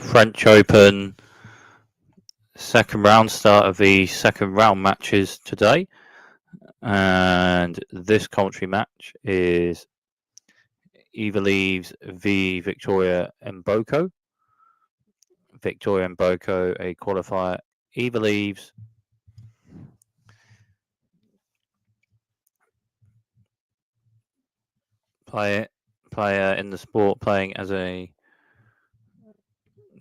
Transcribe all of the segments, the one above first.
French Open second round, start of the second round matches today. And this commentary match is Eva Lys v Victoria Mboko. Victoria Mboko, a qualifier. Eva Lys player in the sport, playing as a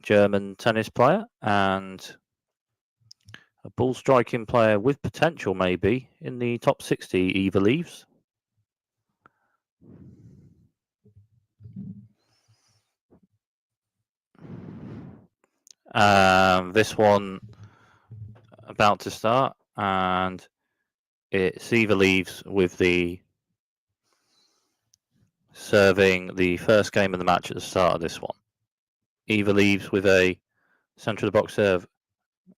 German tennis player and a ball striking player with potential, maybe in the top 60. Eva Lys. This one about to start, and it's Eva Lys with the serving the first game of the match at the start of this one. Eva Lys with a centre of the box serve.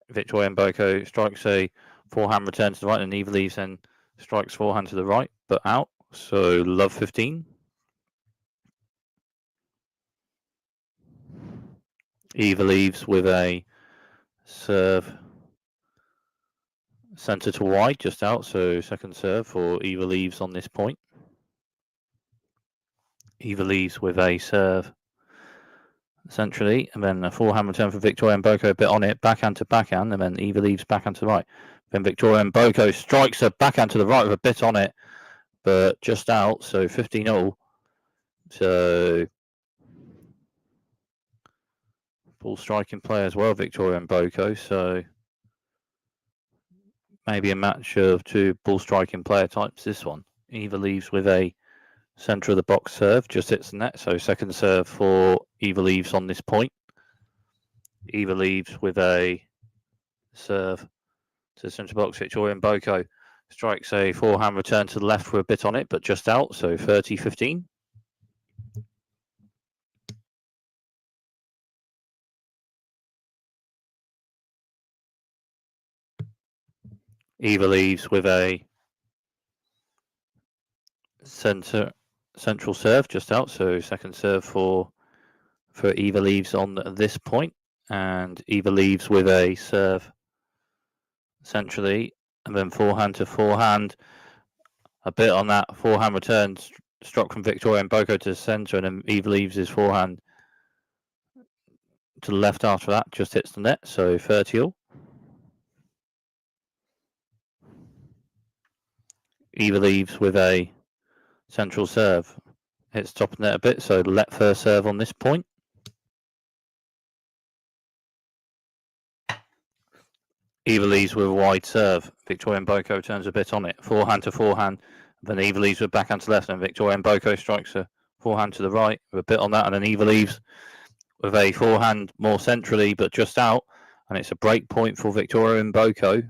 Victoria Mboko strikes a forehand return to the right, and Eva Lys then strikes forehand to the right, but out. So love 15. Eva Lys with a serve centre to wide, just out. So second serve for Eva Lys on this point. Eva Lys with a serve centrally, and then a forehand return for Victoria Mboko, a bit on it, backhand to backhand, and then Eva Lys backhand to the right. Then Victoria Mboko strikes a backhand to the right with a bit on it, but just out, so 15-all. So ball striking player as well, Victoria Mboko, so maybe a match of two ball striking player types, this one. Eva Lys with a centre of the box serve, just hits the net, so second serve for Eva Lys on this point. Eva Lys with a serve to the centre box. Victoria Mboko strikes a forehand return to the left with a bit on it, but just out, so 30-15. Eva Lys with a central serve, just out, so second serve for Eva Lys on this point, and Eva Lys with a serve centrally, and then forehand to forehand, a bit on that forehand return, struck from Victoria Mboko to the centre, and then Eva Lys' forehand to the left after that, just hits the net, so 30-all. Eva Lys with a central serve, hits top of the net a bit, so let first serve on this point. Eva Lys with a wide serve. Victoria Mboko turns a bit on it. Forehand to forehand. Then Eva Lys with backhand to left, and Victoria Mboko strikes a forehand to the right with a bit on that, and then Eva Lys with a forehand more centrally, but just out, and it's a break point for Victoria Mboko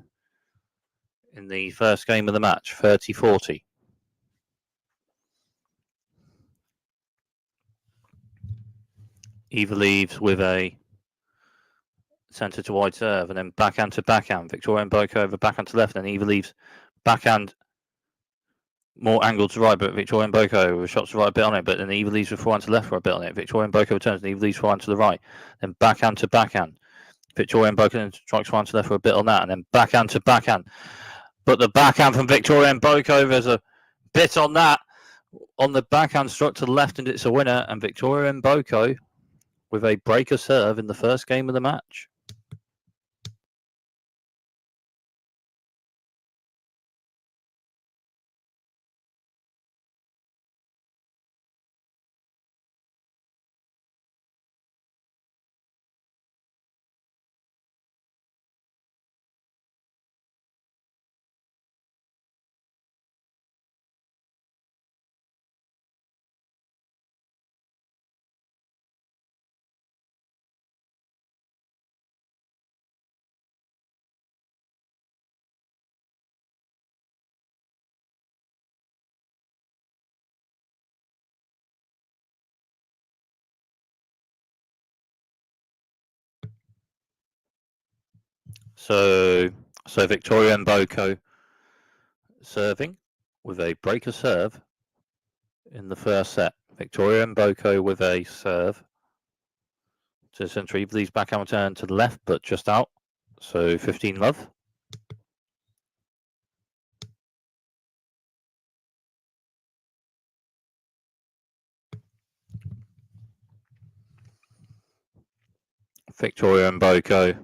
in the first game of the match, 30-40. Eva Lys with a centre to wide serve, and then backhand to backhand. Victoria Mboko over backhand to left, and Eva Lys backhand more angled to right, but Victoria Mboko with shots to right, a bit on it, but then Eva Lys with forehand to left for a bit on it. Victoria Mboko returns, and Eva Lys forehand to the right, then backhand to backhand. Victoria Mboko strikes forehand to left for a bit on that, and then backhand to backhand. But the backhand from Victoria Mboko, there's a bit on that, on the backhand struck to the left, and it's a winner, and Victoria Mboko with a breaker serve in the first game of the match. So Victoria Mboko serving with a breaker serve in the first set. Victoria Mboko with a serve to the centre. Eva Lys backhand return to the left, but just out. So 15 love. Victoria Mboko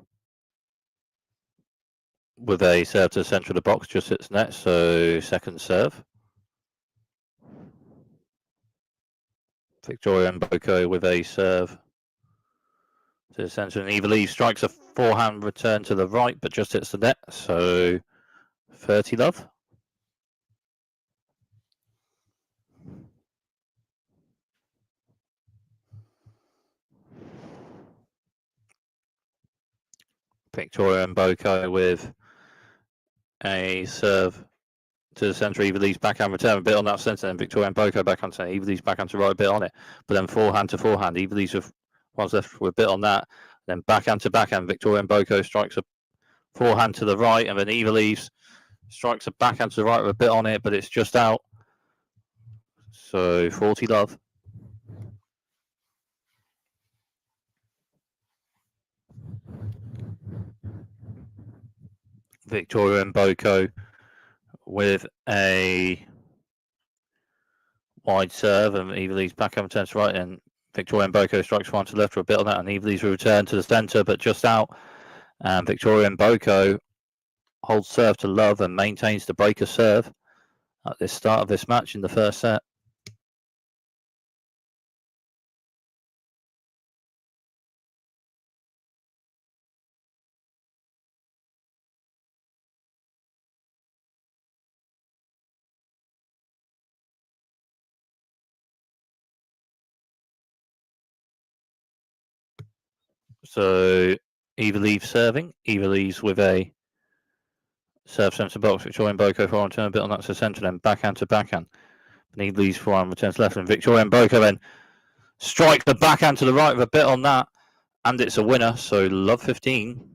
with a serve to the centre of the box, just hits net, so second serve. Victoria Mboko with a serve to the centre, and Eva Lys strikes a forehand return to the right, but just hits the net, so 30 love. Victoria Mboko with a serve to the centre. Eva Lys backhand return a bit on that centre, and Victoria Mboko back on centre. Eva Lys backhand to right a bit on it, but then forehand to forehand. Eva Lys with one's left with a bit on that, then backhand to backhand. Victoria Mboko strikes a forehand to the right, and then Eva Lys strikes a backhand to the right with a bit on it, but it's just out. So 40 love. Victoria Mboko with a wide serve, and Eva Lys backhand returns to right, and Victoria Mboko strikes one to the left for a bit on that, and Eva Lys will return to the centre, but just out. And Victoria Mboko holds serve to love and maintains the breaker serve at the start of this match in the first set. So Eva Lys serving. Eva Lys with a serve centre box. Victoria Mboko forehand return a bit on that to centre, then backhand to backhand. And Eva Lys forehand returns left, and Victoria Mboko then strikes the backhand to the right with a bit on that, and it's a winner. So love 15.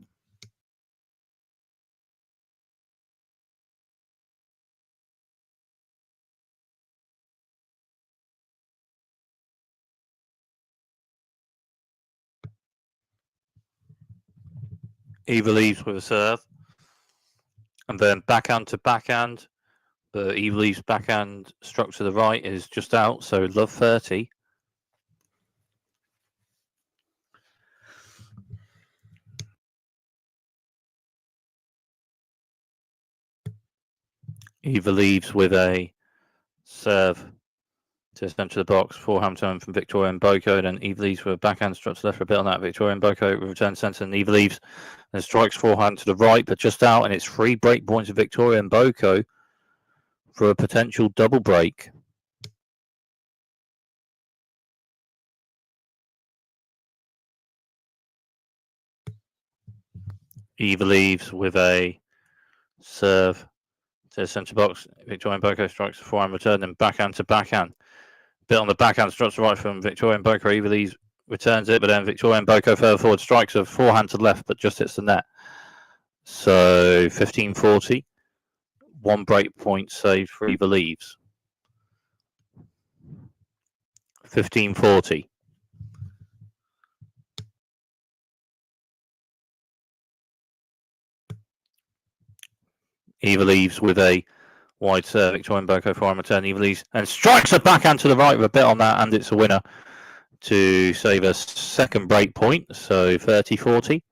Eva Lys with a serve, and then backhand to backhand. But Eva Lys backhand struck to the right is just out, so love 30. Eva Lys with a serve to the centre of the box, forehand turn from Victoria Mboko, then Eva Lys with a backhand struck to the left for a bit on that. Victoria Mboko returns centre, and Eva Lys then strikes forehand to the right, but just out, and it's 3 break points of Victoria Mboko for a potential double break. Eva Lys with a serve to the centre box. Victoria Mboko strikes a forehand return, then backhand to backhand. Bit on the backhand, struck to right from Victoria Mboko. Eva Lys returns it, but then Victoria Mboko further forward strikes a forehand to the left, but just hits the net. So 15-40. 1 break point saved for Eva Lys. 15-40. Eva Lys with a wide serve. Victoria Mboko forehand return. Eva Lys and strikes a backhand to the right with a bit on that, and it's a winner to save a second break point. So 30-40.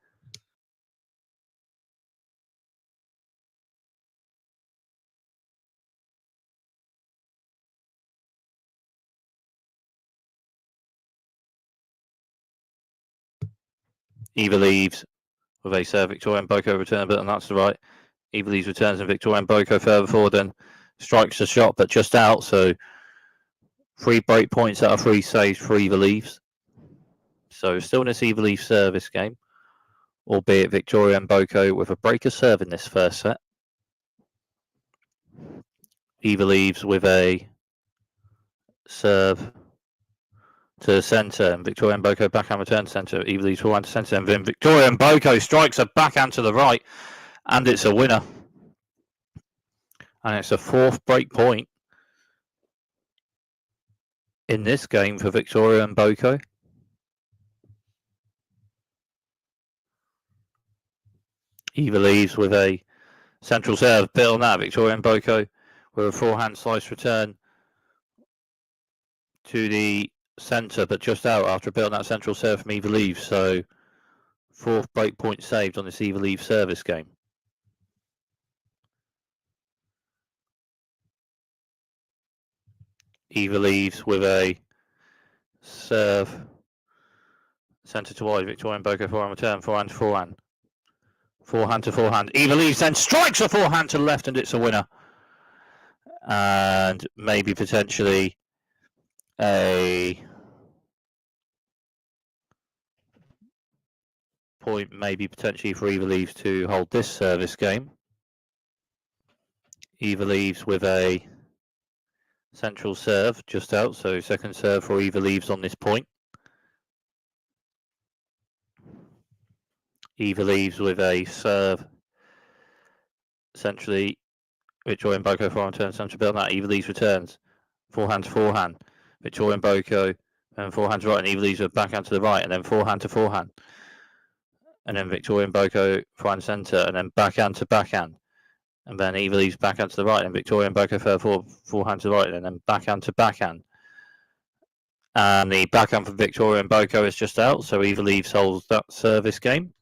Eva Lys with a serve. Victoria Mboko return a bit, and that's the right. Eva Lys returns, and Victoria Mboko further forward and strikes a shot, but just out. So 3 break points out of 3 saves for Eva Lys. So still in this Eva Lys service game, albeit Victoria Mboko with a breaker serve in this first set. Eva Lys with a serve to the centre, and Victoria Mboko backhand return to centre. Eva Lys forehand to centre, and then Victoria Mboko strikes a backhand to the right, and it's a winner. And it's a 4th break point in this game for Victoria Mboko. Eva Lys with a central serve, bit on that. Victoria Mboko with a forehand slice return to the centre, but just out after a bit on that central serve from Eva Lys. So 4th break point saved on this Eva Lys service game. Eva Lys with a serve, centre to wide. Victoria Mboko forehand return, forehand to forehand. Forehand to forehand. Eva Lys then strikes a forehand to the left, and it's a winner. And maybe potentially a point, maybe potentially for Eva Lys to hold this service game. Eva Lys with a central serve just out, so second serve for Eva Lys on this point. Eva Lys with a serve centrally. Victoria Mboko forehand turn central build that. Eva Lys returns. Forehand to forehand. Victoria Mboko and forehand to right, and Eva Lys with backhand to the right, and then forehand to forehand. And then Victoria Mboko forehand centre, and then backhand to backhand. And then Eva Lys backhand to the right, and Victoria Mboko forehand to the right, and then backhand to backhand. And the backhand from Victoria Mboko is just out, so Eva Lys holds that service game.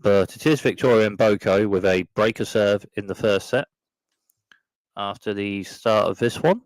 But it is Victoria Mboko with a breaker serve in the first set after the start of this one.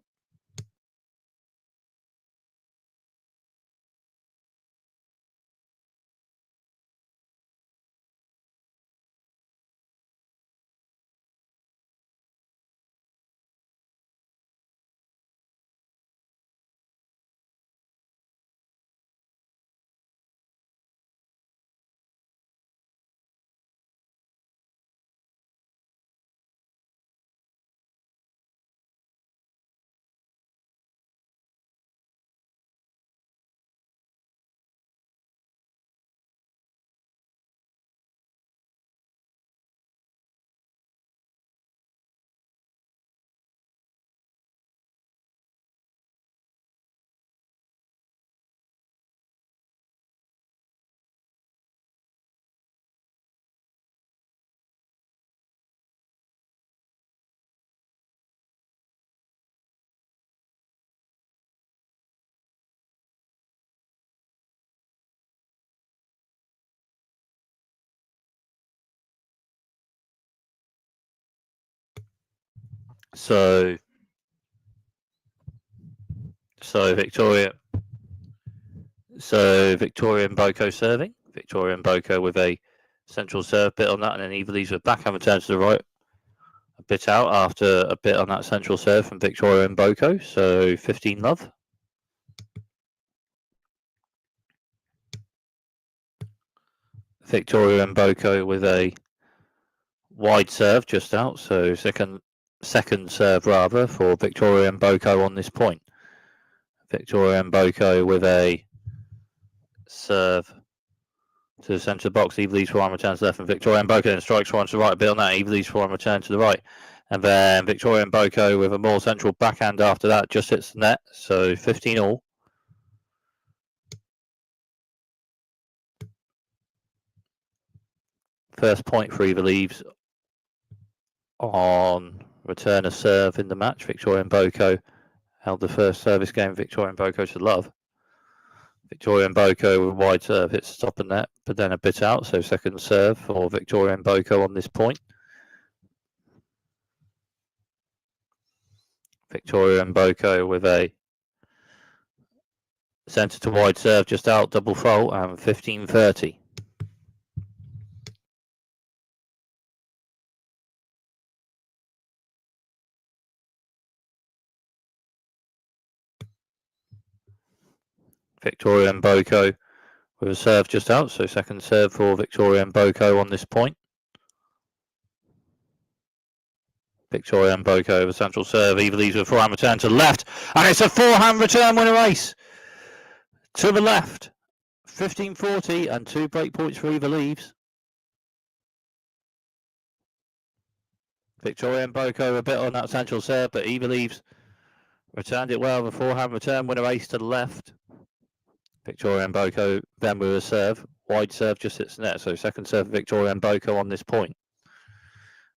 So Victoria Mboko serving. Victoria Mboko with a central serve bit on that, and then Eva Lys with backhand return to the right. A bit out after a bit on that central serve from Victoria Mboko. So 15 love. Victoria Mboko with a wide serve just out, so second serve rather for Victoria Mboko on this point. Victoria Mboko with a serve to the centre of the box. Eva Lys forehand returns left, and Victoria Mboko then strikes forehand to the right. A bit on that. Eva Lys forehand return to the right, and then Victoria Mboko with a more central backhand after that just hits the net. So 15 all. First point for Eva Lys on return of serve in the match. Victoria Mboko held the first service game. Victoria Mboko to love. Victoria Mboko with a wide serve hits the top of net, but then a bit out. So second serve for Victoria Mboko on this point. Victoria Mboko with a centre to wide serve just out, double fault, and 15-30. Victoria Mboko with a serve just out, so second serve for Victoria Mboko on this point. Victoria Mboko with a central serve. Eva Lys with a forehand return to the left, and it's a forehand return winner ace to the left. 15-40 and 2 break points for Eva Lys. Victoria Mboko a bit on that central serve, but Eva Lys returned it well. The forehand return winner ace to the left. Victoria Mboko then with a serve. Wide serve just hits the net. So second serve Victoria Mboko on this point.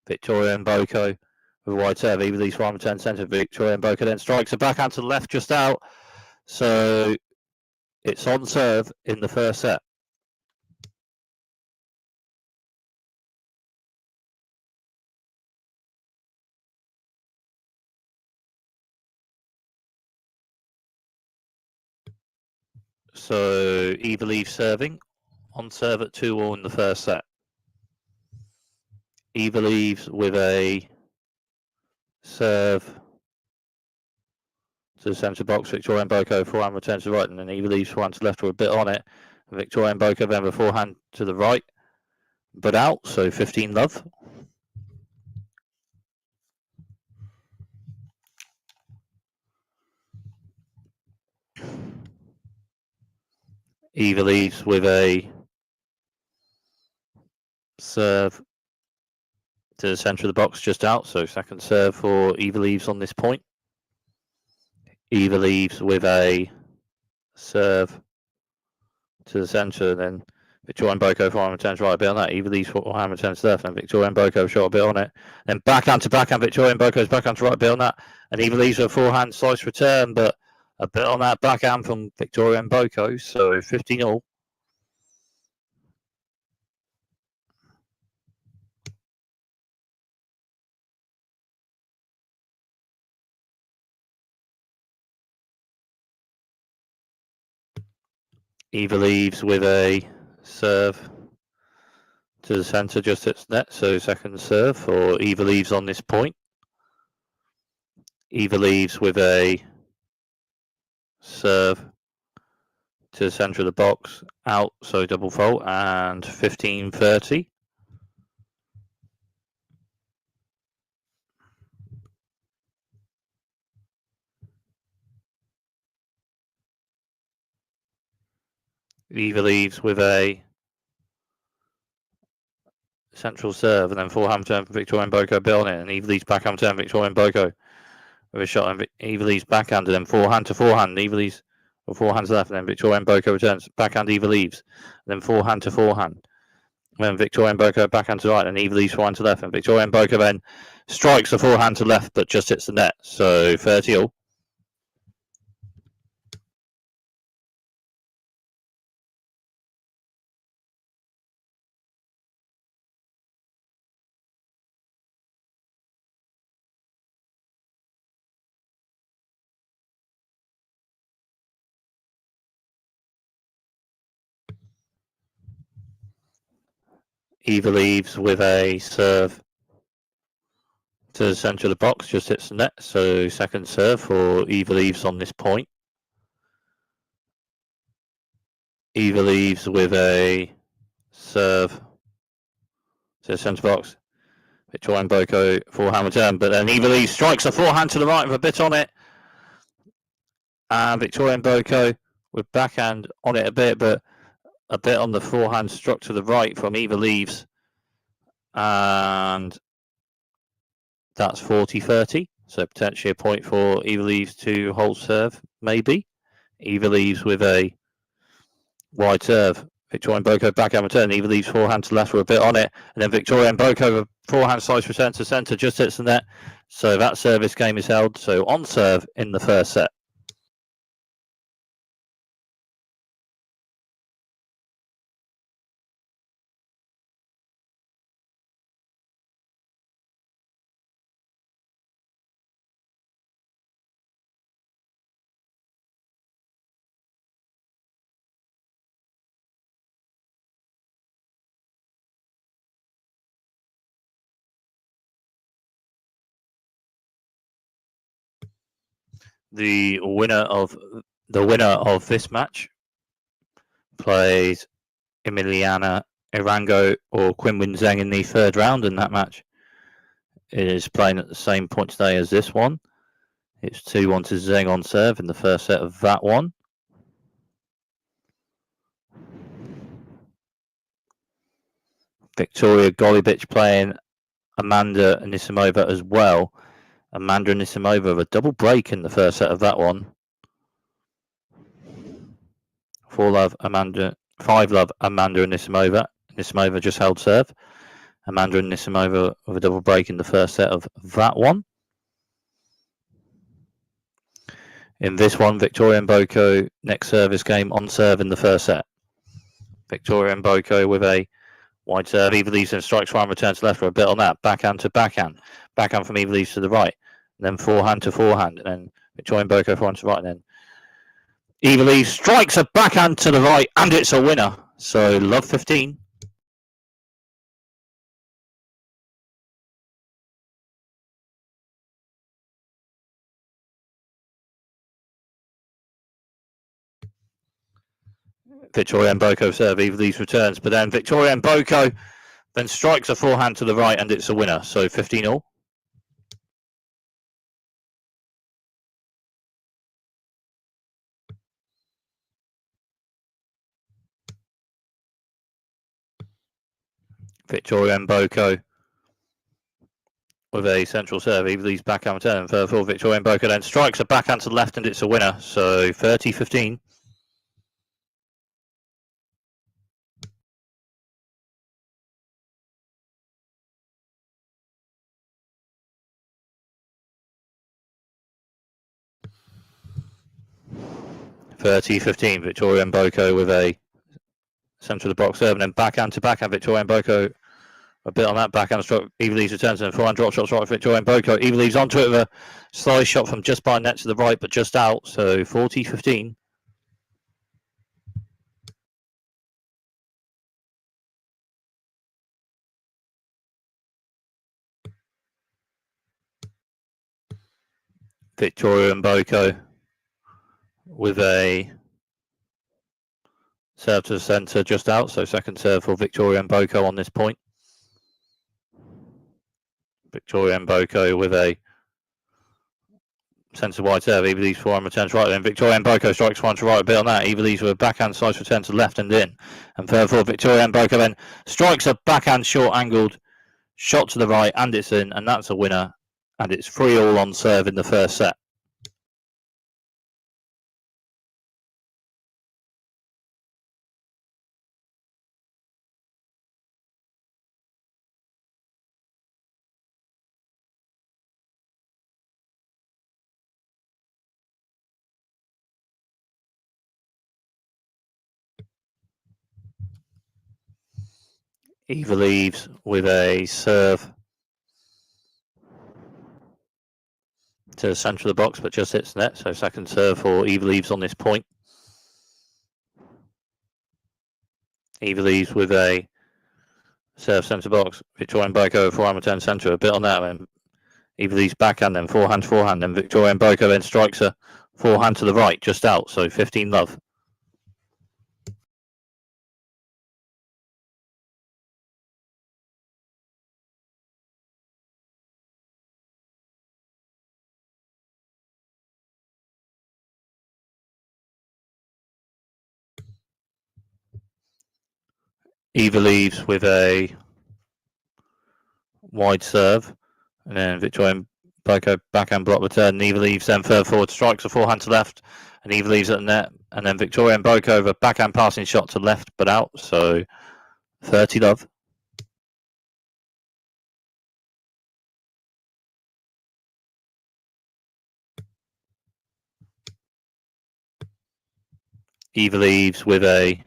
Victoria Mboko with a wide serve. Eva Lys from 10 centre. Victoria Mboko then strikes a backhand to the left just out. So it's on serve in the first set. So Eva Lys serving on serve at 2-all in the first set. Eva Lys with a serve to the centre box. Victoria Mboko forehand returns to the right, and then Eva Lys forehand to the left with a bit on it. Victoria Mboko then with forehand to the right, but out. So 15-love. Eva Lys with a serve to the centre of the box just out. So second serve for Eva Lys on this point. Eva Lys with a serve to the centre, then Victoria Mboko forehand returns right, a bit on that. Eva Lys forehand returns left, and Victoria Mboko shot a bit on it. Then backhand to backhand, Victoria Mboko's backhand to right, a bit on that. And Eva Lys with a forehand slice return, but a bit on that backhand from Victoria Mboko. So 15-all. Eva Lys with a serve to the centre, just hits net. So second serve for Eva Lys on this point. Eva Lys with a serve to the centre of the box, out, so double fault, and 15-30. Eva Lys with a central serve, and then forehand turn for Victoria Mboko, a bit on it, and Eva Lys backhand turn for Victoria Mboko with a shot, and Eva Lys backhand, and then forehand to forehand, Eva Lys or forehands left, and then Victoria Mboko returns backhand Eva Lys, and then forehand to forehand. And then Victoria Mboko backhand to right, and Eva Lys forehand to left, and Victoria Mboko then strikes the forehand to left, but just hits the net. So 30-all. Eva Lys with a serve to the centre of the box, just hits the net. So second serve for Eva Lys on this point. Eva Lys with a serve to the centre box. Victoria Mboko forehand return, but then Eva Lys strikes a forehand to the right with a bit on it. And Victoria Mboko with backhand on it a bit, but a bit on the forehand struck to the right from Eva Lys. And that's 40-30. So potentially a point for Eva Lys to hold serve, maybe. Eva Lys with a wide serve. Victoria Mboko backhand return. Eva Lys forehand to left with a bit on it. And then Victoria Mboko with forehand slice return to centre, just hits the net. So that service game is held. So on serve in the first set. The winner of this match plays Emiliana Irango or Qinwen Zheng in the third round, and that match is playing at the same point today as this one. It's 2-1 to Zheng on serve in the first set of that one. Victoria Golubic playing Amanda Anisimova as well. Amanda Anisimova with a double break in the first set of that one. 4 love, Amanda. 5 love, Amanda and Nisimova. Nisimova just held serve. Amanda and Nisimova with a double break in the first set of that one. In this one, Victoria Mboko next service game on serve in the first set. Victoria Mboko with a wide serve. Eva Lys and strikes one, return to left for a bit on that. Backhand to backhand. Backhand from Eva Lys to the right. And then forehand to forehand. And then Victoria Mboko forehand to right. And then Eva Lys strikes a backhand to the right. And it's a winner. So love 15. Victoria Mboko serve. Eva Lys returns. But then Victoria Mboko then strikes a forehand to the right. And it's a winner. So 15 all. Victoria Mboko with a central serve. Eva Lys backhand return. And further forward, Victoria Mboko then strikes a backhand to the left. And it's a winner. So 30-15. Victoria Mboko with a centre of the box serve and then backhand to backhand. Victoria Mboko a bit on that backhand stroke. Eva Lys returns and forehand drop shots right for Victoria Mboko. Eva Lys onto it with a slice shot from just by net to the right, but just out. So 40-15. Victoria Mboko with a serve to the centre just out. So second serve for Victoria Mboko on this point. Victoria Mboko with a centre wide serve. Eva Lys forehand returns right. Then Victoria Mboko strikes one to right a bit on that. Eva Lys with a backhand slice return to left and in. And further forward, Victoria Mboko then strikes a backhand short angled shot to the right and it's in. And that's a winner. And it's 3-all on serve in the first set. Eva Lys with a serve to the centre of the box, but just hits net. So second serve for Eva Lys on this point. Eva Lys with a serve centre box. Victoria Mboko forehand return centre. A bit on that. Then Eva Lys backhand, then forehand to forehand. Then Victoria Mboko then strikes a forehand to the right, just out. So 15 love. Eva Lys with a wide serve, and then Victoria Mboko backhand block return. And Eva Lys then further forward strikes a forehand to left, and Eva Lys at the net, and then Victoria Mboko with a backhand passing shot to left but out. So 30 love. Eva Lys with a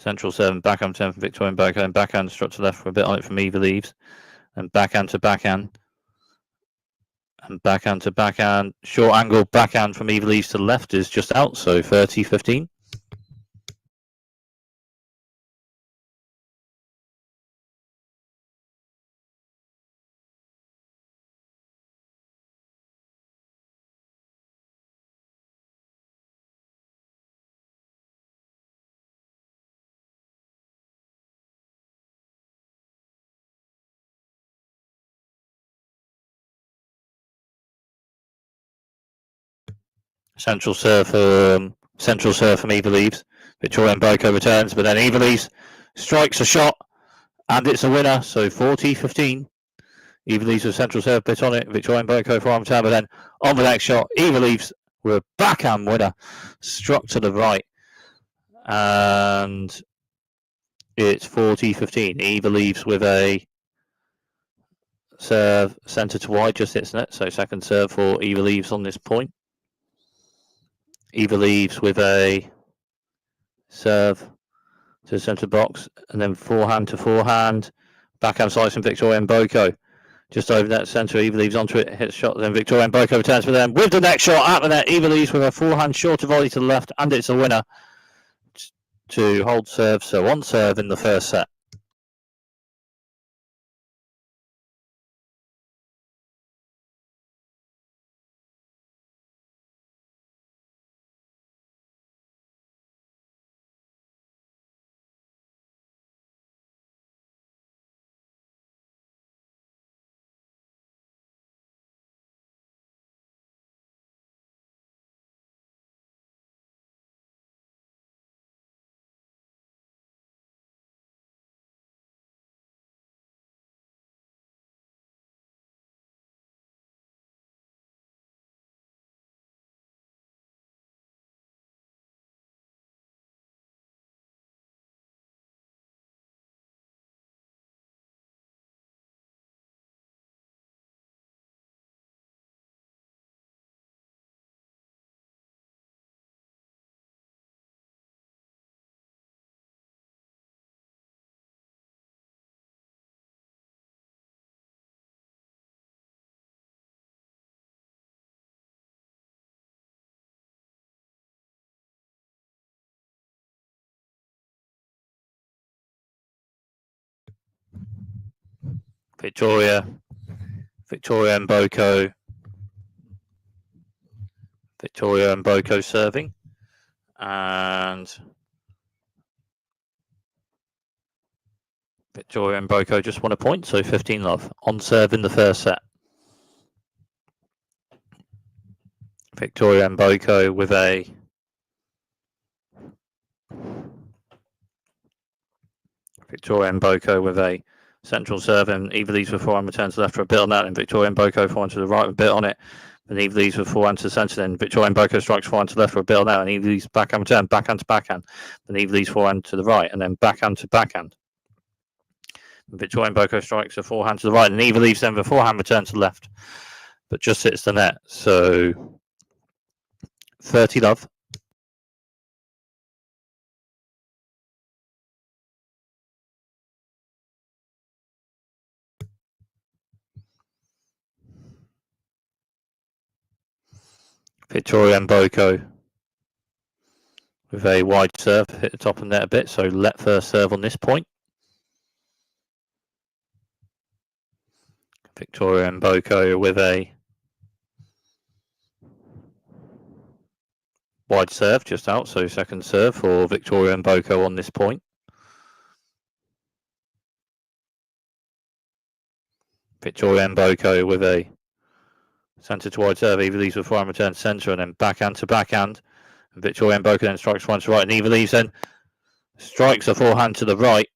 central serve and backhand turn from Victoria Mboko, and backhand struck to left for a bit on it from Eva Lys, and backhand to backhand, and backhand to backhand. Short angle backhand from Eva Lys to the left is just out, so 30-15. Central serve from Eva Lys. Victoria Mboko returns, but then Eva Lys strikes a shot, and it's a winner. So 40-15. Eva Lys with central serve bit on it. Victoria Mboko for arm tab, but then on the next shot, Eva Lys with a backhand winner, struck to the right, and it's 40-15. Eva leaves with a serve centre to wide, just hits net. So second serve for Eva leaves on this point. Eva leaves with a serve to the centre box, and then forehand to forehand. Backhand slice from Victoria Mboko. Just over that centre, Eva leaves onto it, hits shot, then Victoria Mboko returns for them with the next shot at the net. Eva leaves with a forehand shorter volley to the left, and it's a winner to hold serve. So on serve in the first set. Victoria Mboko. Victoria Mboko serving. And Victoria Mboko just won a point, so 15-love. On serve in the first set. Victoria Mboko with a central serve, and Eva leads with forehand, returns to left for a bit on that, and Victoria Mboko forehand to the right with a bit on it. And Eva leads with forehand to the centre, then Victoria Mboko strikes forehand to the left for a bit on that, and Eva leads backhand return, backhand to backhand. Then Eva leads forehand to the right, and then backhand to backhand. And Victoria Mboko strikes a forehand to the right, and Eva leaves then with a forehand return to the left, but just hits the net. So 30-love. Victoria Mboko with a wide serve, hit the top of the net a bit, so let first serve on this point. Victoria Mboko with a wide serve just out, so second serve for Victoria Mboko on this point. Victoria Mboko with a centre to wide serve. Eva leaves with forehand return to centre, and then backhand to backhand. And Victoria Mboko then strikes one to right, and Eva leaves then strikes a forehand to the right,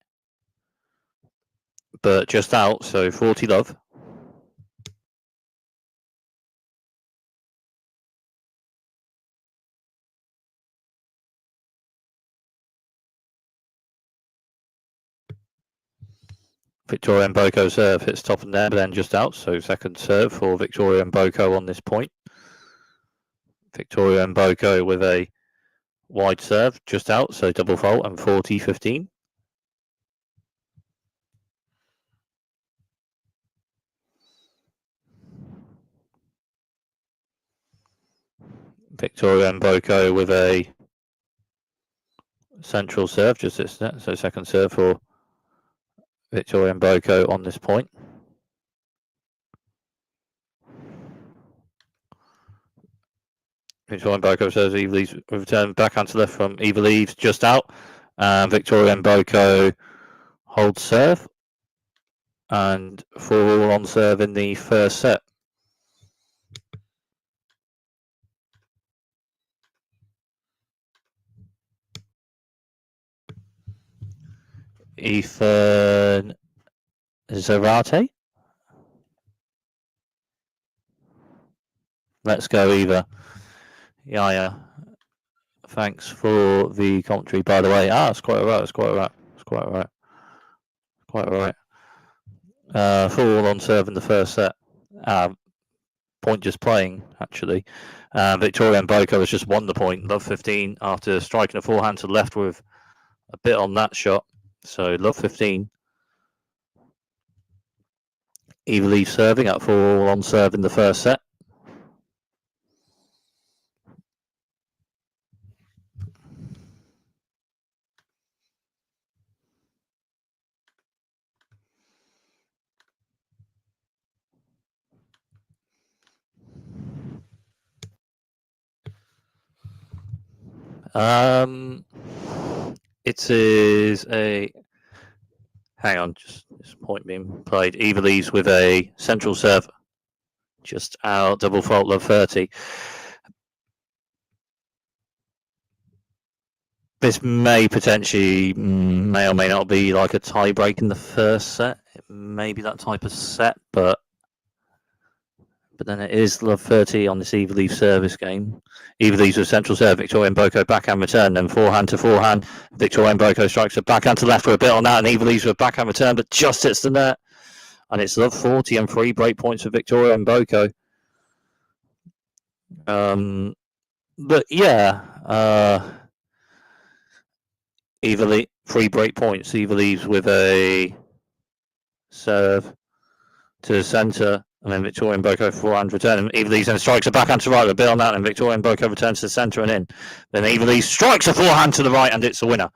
but just out, so 40-love. Victoria Mboko serve hits top and there, but then just out, so second serve for Victoria Mboko on this point. Victoria Mboko with a wide serve just out, so double fault, and 40-15. Victoria Mboko with a central serve, just this net, so second serve for Victoria Mboko on this point. Victoria Mboko serves, Eva Lys return backhand to left from Eva Lys just out. Victoria Mboko holds serve, and 4-all on serve in the first set. Ethan Zarate. Let's go, Eva. Yeah. Thanks for the commentary, by the way. It's quite alright. It's quite alright. It's quite alright. Quite alright. 4-all on serve in the first set. Point just playing, actually. Victoria Mboko has just won the point. Love 15 after striking a forehand to the left with a bit on that shot. So love 15. Eva Lys serving at 4-all on serve in the first set. It is a... Hang on, just this point being played. Eva Lys with a central serve. Just out, double fault, love 30. This may potentially, may or may not be like a tie break in the first set. It may be that type of set, but then it is love 30 on this Eva Lys service game. Eva Lys with central serve, Victoria Mboko backhand return, then forehand to forehand. Victoria Mboko strikes a backhand to left with a bit on that, and Eva Lys with backhand return, but just hits the net. And it's love 40 and 3 break points for Victoria Mboko. But yeah, Eva Lys, 3 break points. Eva Lys with a serve to the centre, and then Victoria Mboko forehand return. And Eva Lys then strikes a backhand to right with a bit on that, and Victoria Mboko returns to the centre and in. Then Eva Lys strikes a forehand to the right, and it's a winner.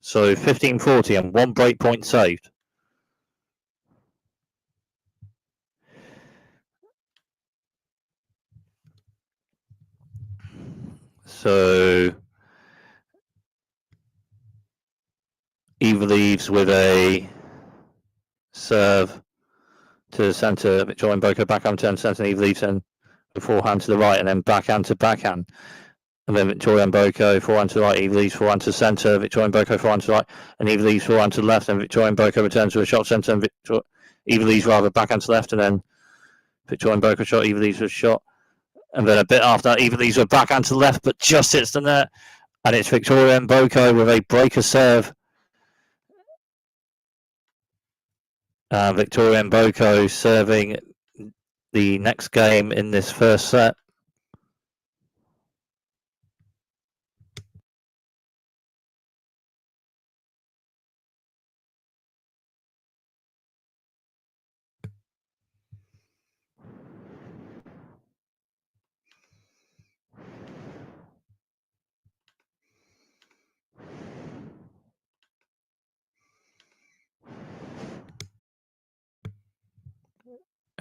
So 15-40 and 1 break point saved. So Eva Lys with a serve to the centre, Victoria Mboko backhand turn centre, and Eva Lys then forehand to the right, and then backhand to backhand. And then Victoria Mboko forehand to the right, Eva Lys forehand to the centre, Victoria Mboko forehand to the right, and Eva Lys forehand to the left, and Victoria Mboko returns to a shot centre, and Eva Lys rather backhand to the left, and then Victoria Mboko shot, Eva Lys was shot. And then a bit after that, Eva Lys with backhand to the left, but just hits the net. And it's Victoria Mboko with a breaker serve. Victoria Mboko serving the next game in this first set.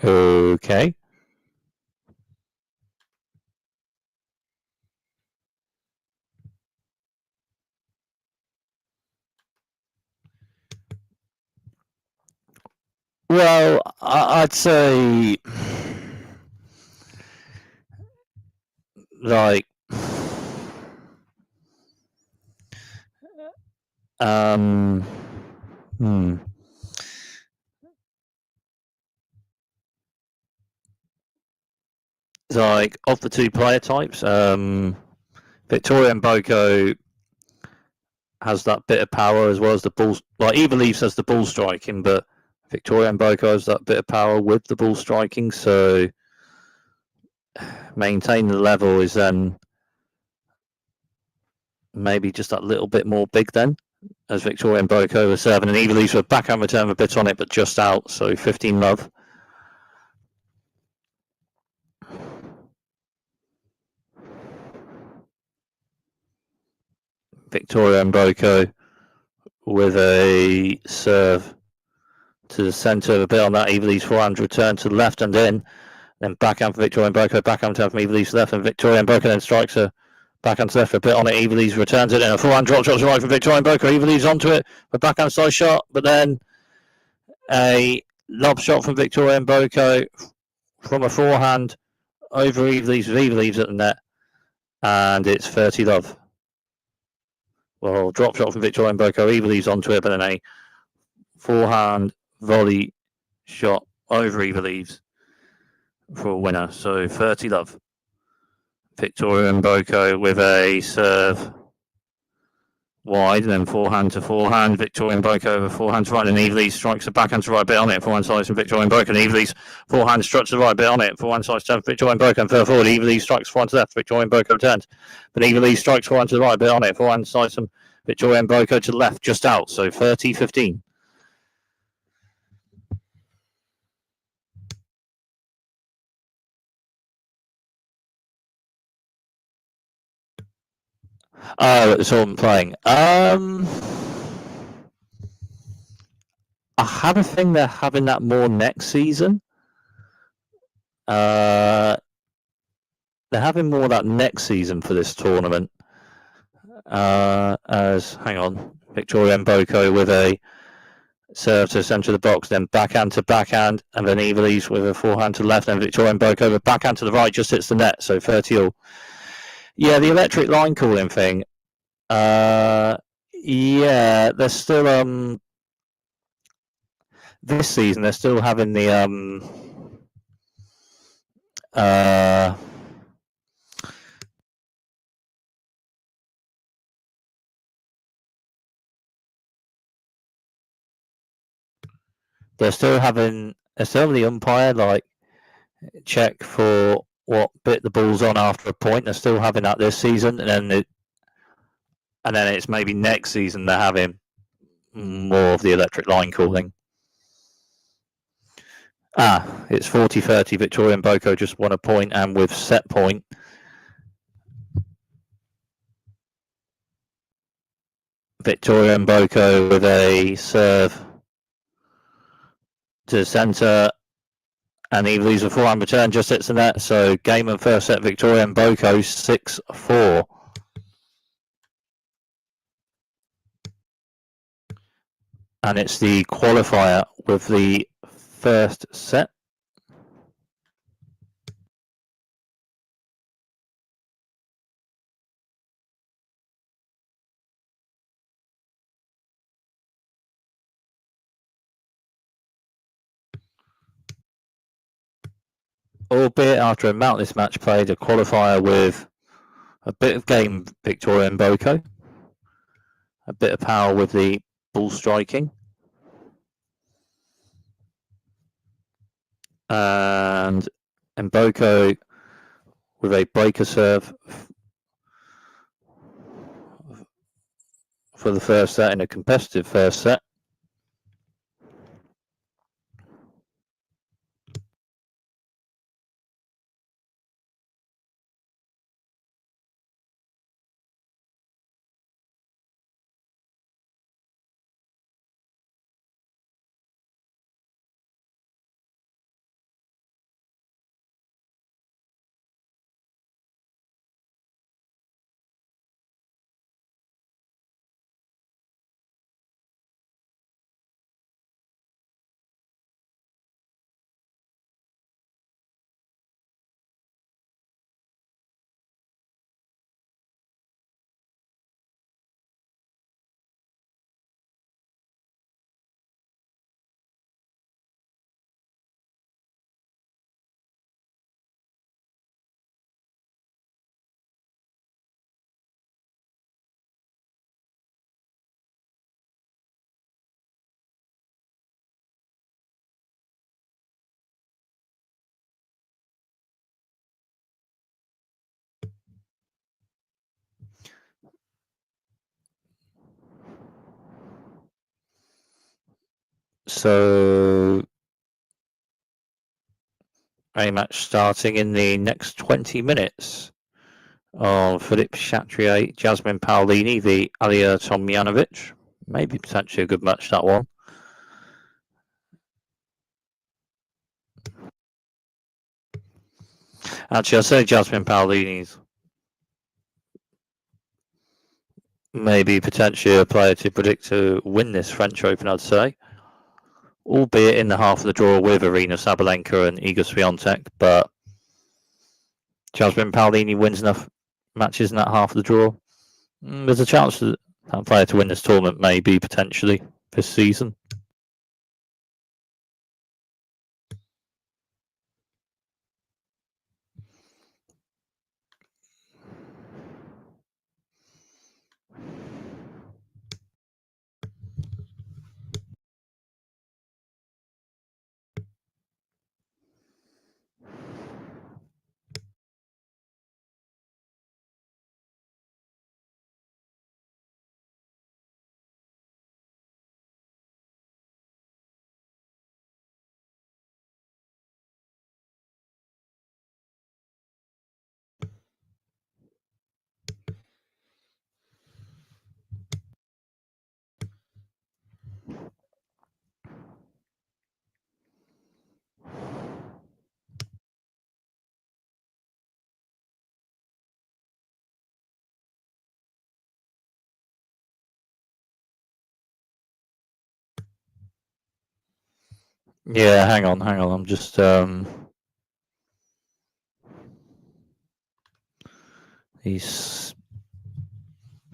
Okay. Well, I'd say like like of the two player types, Victoria Mboko has that bit of power as well as the ball. Like Eva Lys has the ball striking, but Victoria Mboko has that bit of power with the ball striking. So maintaining the level is then maybe just that little bit more big then, as Victoria Mboko was serving, and Eva Lys with backhand return a bit on it, but just out. So 15 love. Victoria Mboko with a serve to the centre, a bit on that. Eva Lys forehand return to the left and in. Then backhand for Victoria Mboko, backhand return from Eva Lys left, and Victoria Mboko then strikes a backhand to left for a bit on it. Eva Lys returns it, and a forehand drop shot to right from Victoria Mboko. Eva Lys onto it, a backhand side shot, but then a lob shot from Victoria Mboko from a forehand over Eva Lys, with Eva Lys at the net, and it's 30 love. Well, drop shot from Victoria Mboko, Eva Lys onto it, but then a forehand volley shot over Eva Lys for a winner. So 30 love. Victoria Mboko with a serve wide, and then forehand to forehand. Victoria Mboko over forehand to right, and Eva Lys strikes a backhand to right bit on it. Forehand slice from Victoria Mboko, and Eva Lys forehand struts the right bit on it. Forehand slice to Victoria Mboko and further forward. Eva Lys strikes forehand to left. Victoria Mboko returns, but Eva Lys strikes forehand to the right bit on it. Forehand slice from Victoria Mboko to the left, just out. So 30-15. Oh, it's all I'm playing. I have a thing they're having that more next season. They're having more of that next season for this tournament. Hang on, Victoria Mboko with a serve to the centre of the box, then backhand to backhand, and then Eva Lys with a forehand to the left, and Victoria Mboko with backhand to the right, just hits the net, so 30-all. Yeah, the electric line calling thing. Yeah, they're still this season they're still having the they're still having the umpire like check for what bit the ball's on after a point. They're still having that this season, and then it's maybe next season they're having more of the electric line calling. It's 40-30. Victoria Mboko just won a point, and with set point, Victoria Mboko with a serve to the centre, and Eva Lys a forehand return just hits the net. So game and first set, Victoria Mboko 6-4. And it's the qualifier with the first set. Albeit after a mountainous match played, a qualifier with a bit of game, Victoria Mboko, a bit of power with the ball striking, and Mboko with a breaker serve for the first set in a competitive first set. So a match starting in the next 20 minutes of Philippe Chatrier, Jasmine Paolini v Alia Tomjanovic. Maybe potentially a good match, that one. Actually, I'd say Jasmine Paolini's maybe potentially a player to predict to win this French Open, I'd say. Albeit in the half of the draw with Arina Sabalenka and Iga Swiatek, but Jasmine Paolini wins enough matches in that half of the draw. There's a chance that that player to win this tournament, maybe potentially this season. Yeah, hang on. I'm just he's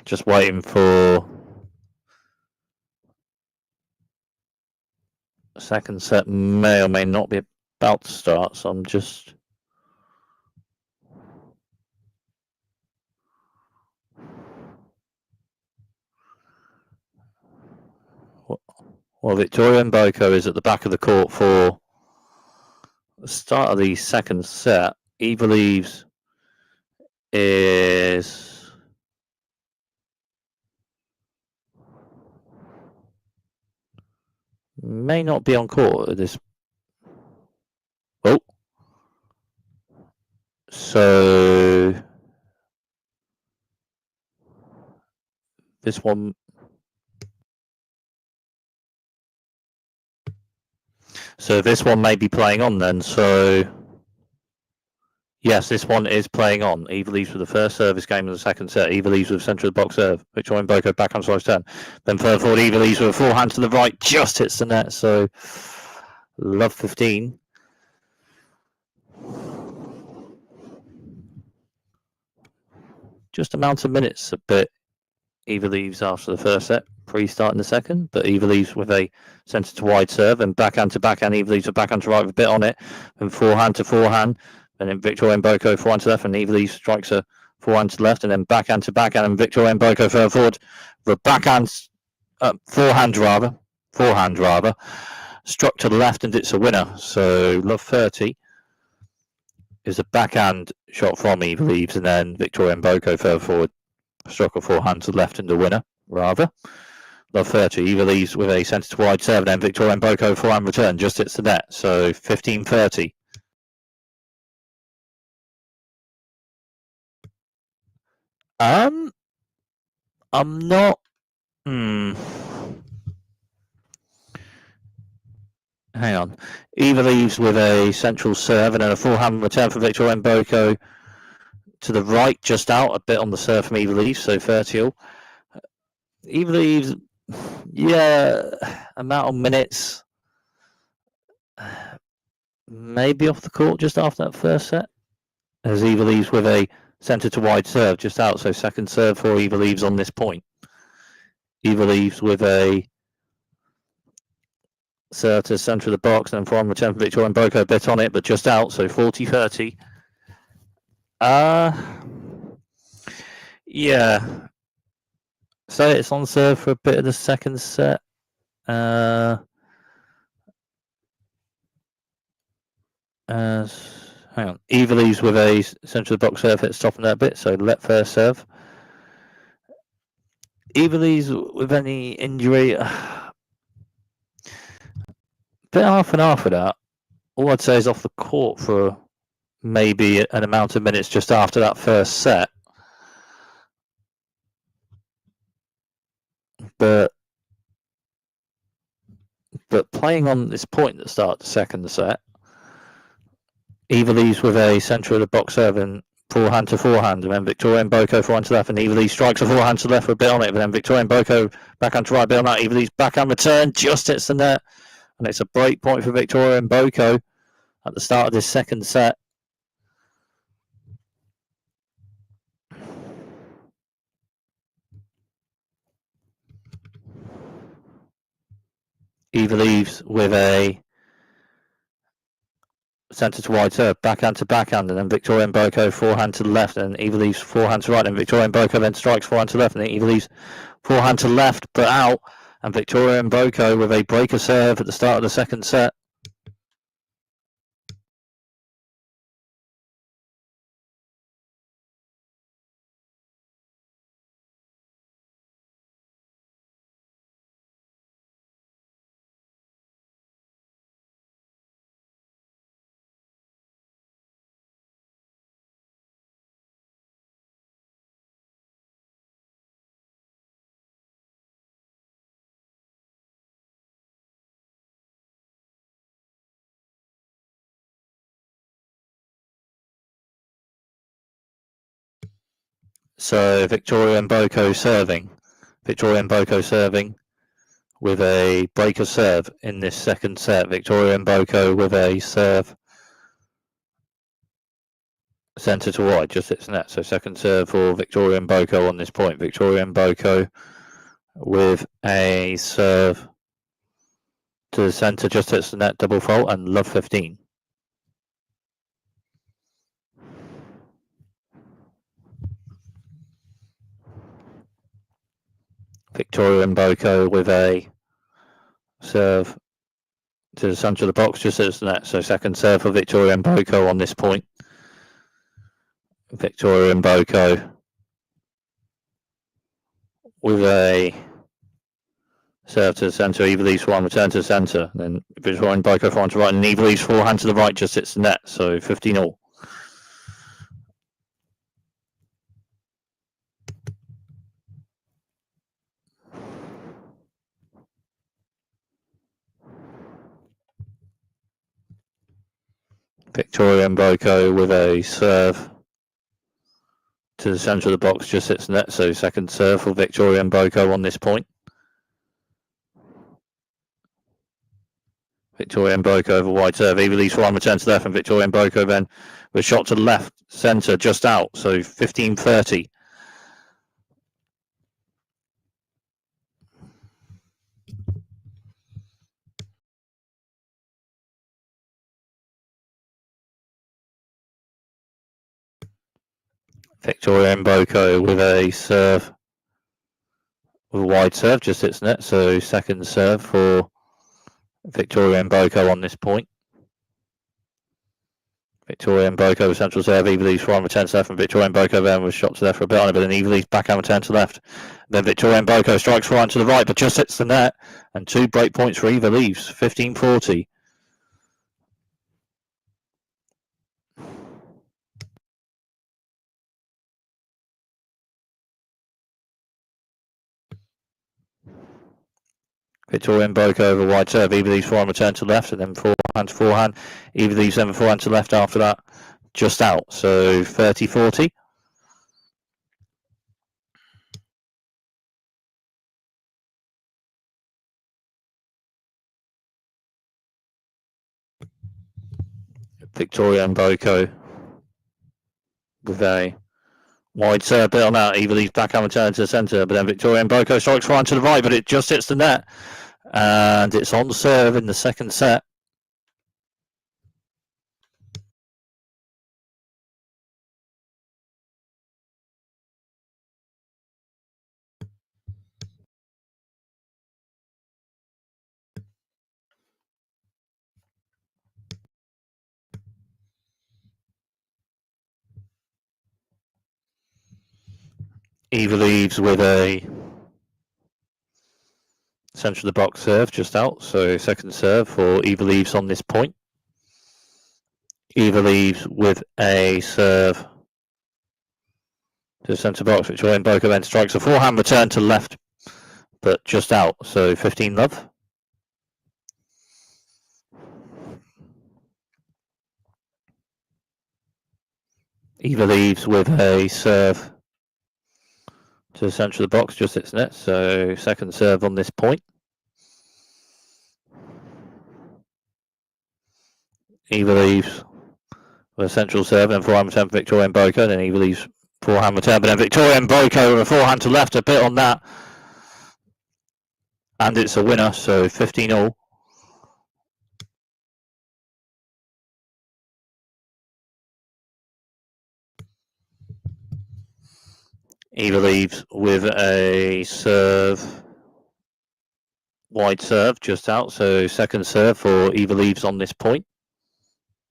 just waiting for second set. May or may not be about to start, so I'm just well, Victoria Mboko is at the back of the court for the start of the second set. Eva Lys is may not be on court at this. Oh, so this one. So this one may be playing on then. So yes, this one is playing on. Eva Lys with the first service game of the second set. Eva Lys with centre of the box serve. Victoria Mboko back on slice 10. Then further forward, Eva Lys with a forehand to the right, just hits the net. So love 15. Just amount of minutes a bit. Eva Lys after the first set, pre-starting the second, but Eva Lys with a centre to wide serve and backhand to backhand. Eva Lys with backhand to right with a bit on it, and forehand to forehand. And then Victoria Mboko forehand to left, and Eva Lys strikes a forehand to left, and then backhand to backhand, and Victoria Mboko further forward. The backhand, forehand rather, struck to the left, and it's a winner. So love 30 is a backhand shot from Eva Lys, and then Victoria Mboko further forward. Struck a forehand to the left and the winner, rather. Love 30. Eva Lys with a centre to wide serve, and then Victoria Mboko forehand return, just hits the net. So 15-30. I'm not. Hang on. Eva Lys with a central serve, and then a forehand return for Victoria Mboko to the right, just out, a bit on the serve from Eva Lys, so 30-all. Eva Lys, yeah, amount of minutes, maybe off the court just after that first set. As Eva Lys with a centre to wide serve just out, so second serve for Eva Lys on this point. Eva Lys with a serve to centre of the box, and then forehand return for Victoria Mboko, a bit on it, but just out, so 40-30. Yeah. So it's on serve for a bit of the second set. Hang on. Eva Lys with a centre of the box serve, hits top of that bit, so let first serve. Eva Lys with any injury, bit half and half of that. All I'd say is off the court for maybe an amount of minutes just after that first set. But playing on this point at the start of the second set, Eva Lys with a centre of the box serve and forehand to forehand, and then Victoria Mboko forehand to left, and Eva Lys strikes a forehand to left for a bit on it, but then Victoria Mboko backhand to right, bit on that. Eva Lys backhand return, just hits the net, and it's a break point for Victoria Mboko at the start of this second set. Eva Lys with a centre to wide serve, backhand to backhand, and then Victoria Mboko forehand to the left, and Eva Lys forehand to right, and Victoria Mboko then strikes forehand to left, and then Eva Lys forehand to left, but out, and Victoria Mboko with a breaker serve at the start of the second set. So Victoria Mboko serving. Victoria Mboko serving with a breaker serve in this second set. Victoria Mboko with a serve centre to wide, just hits net. So second serve for Victoria Mboko on this point. Victoria Mboko with a serve to the centre, just hits the net, double fault, and love 15. Victoria Mboko with a serve to the centre of the box, just hits the net. So second serve for Victoria Mboko on this point. Victoria Mboko with a serve to the centre, Eva Lys one, return to the centre. Then Victoria Mboko forehand to right, and Eva Lys forehand to the right, just hits the net. So 15-all. Victoria Mboko with a serve to the centre of the box, just hits the net. So second serve for Victoria Mboko on this point. Victoria Mboko over wide serve. Eva Lys one, return to left, and Victoria Mboko then with shot to the left, centre, just out. So 15-30. Victoria Mboko with a serve, with a wide serve, just hits net. So second serve for Victoria Mboko on this point. Victoria Mboko with central serve. Eva Lys one, return to left, and Victoria Mboko then with shot to left for a bit on it, but then Eva Lys backhand return to left. Then Victoria Mboko strikes right to the right, but just hits the net, and 2 break points for Eva Lys, 15-40. Victoria Mboko over wide serve. Eva Lys forehand return to left, and then forehand to forehand. Eva Lys then forehand to left after that, just out. So 30-40. Victoria Mboko with a wide serve, bit on that. Eva Lys backhand return to the centre, but then Victoria Mboko strikes forehand to the right, but it just hits the net, and it's on serve in the second set. Eva Lys with a centre of the box serve, just out. So second serve for Eva Lys on this point. Eva Lys with a serve to the centre box, Victoria Mboko then strikes a forehand return to left, but just out. So 15-love. Eva Lys with a serve to the centre of the box, just hits net. So second serve on this point. Eva Lys with a central serve, and forehand return for Victoria Mboko. Then Eva Lys forehand return, but then Victoria Mboko with a forehand to left, a bit on that, and it's a winner. So 15-all. Eva Lys with a serve, wide serve, just out. So second serve for Eva Lys on this point.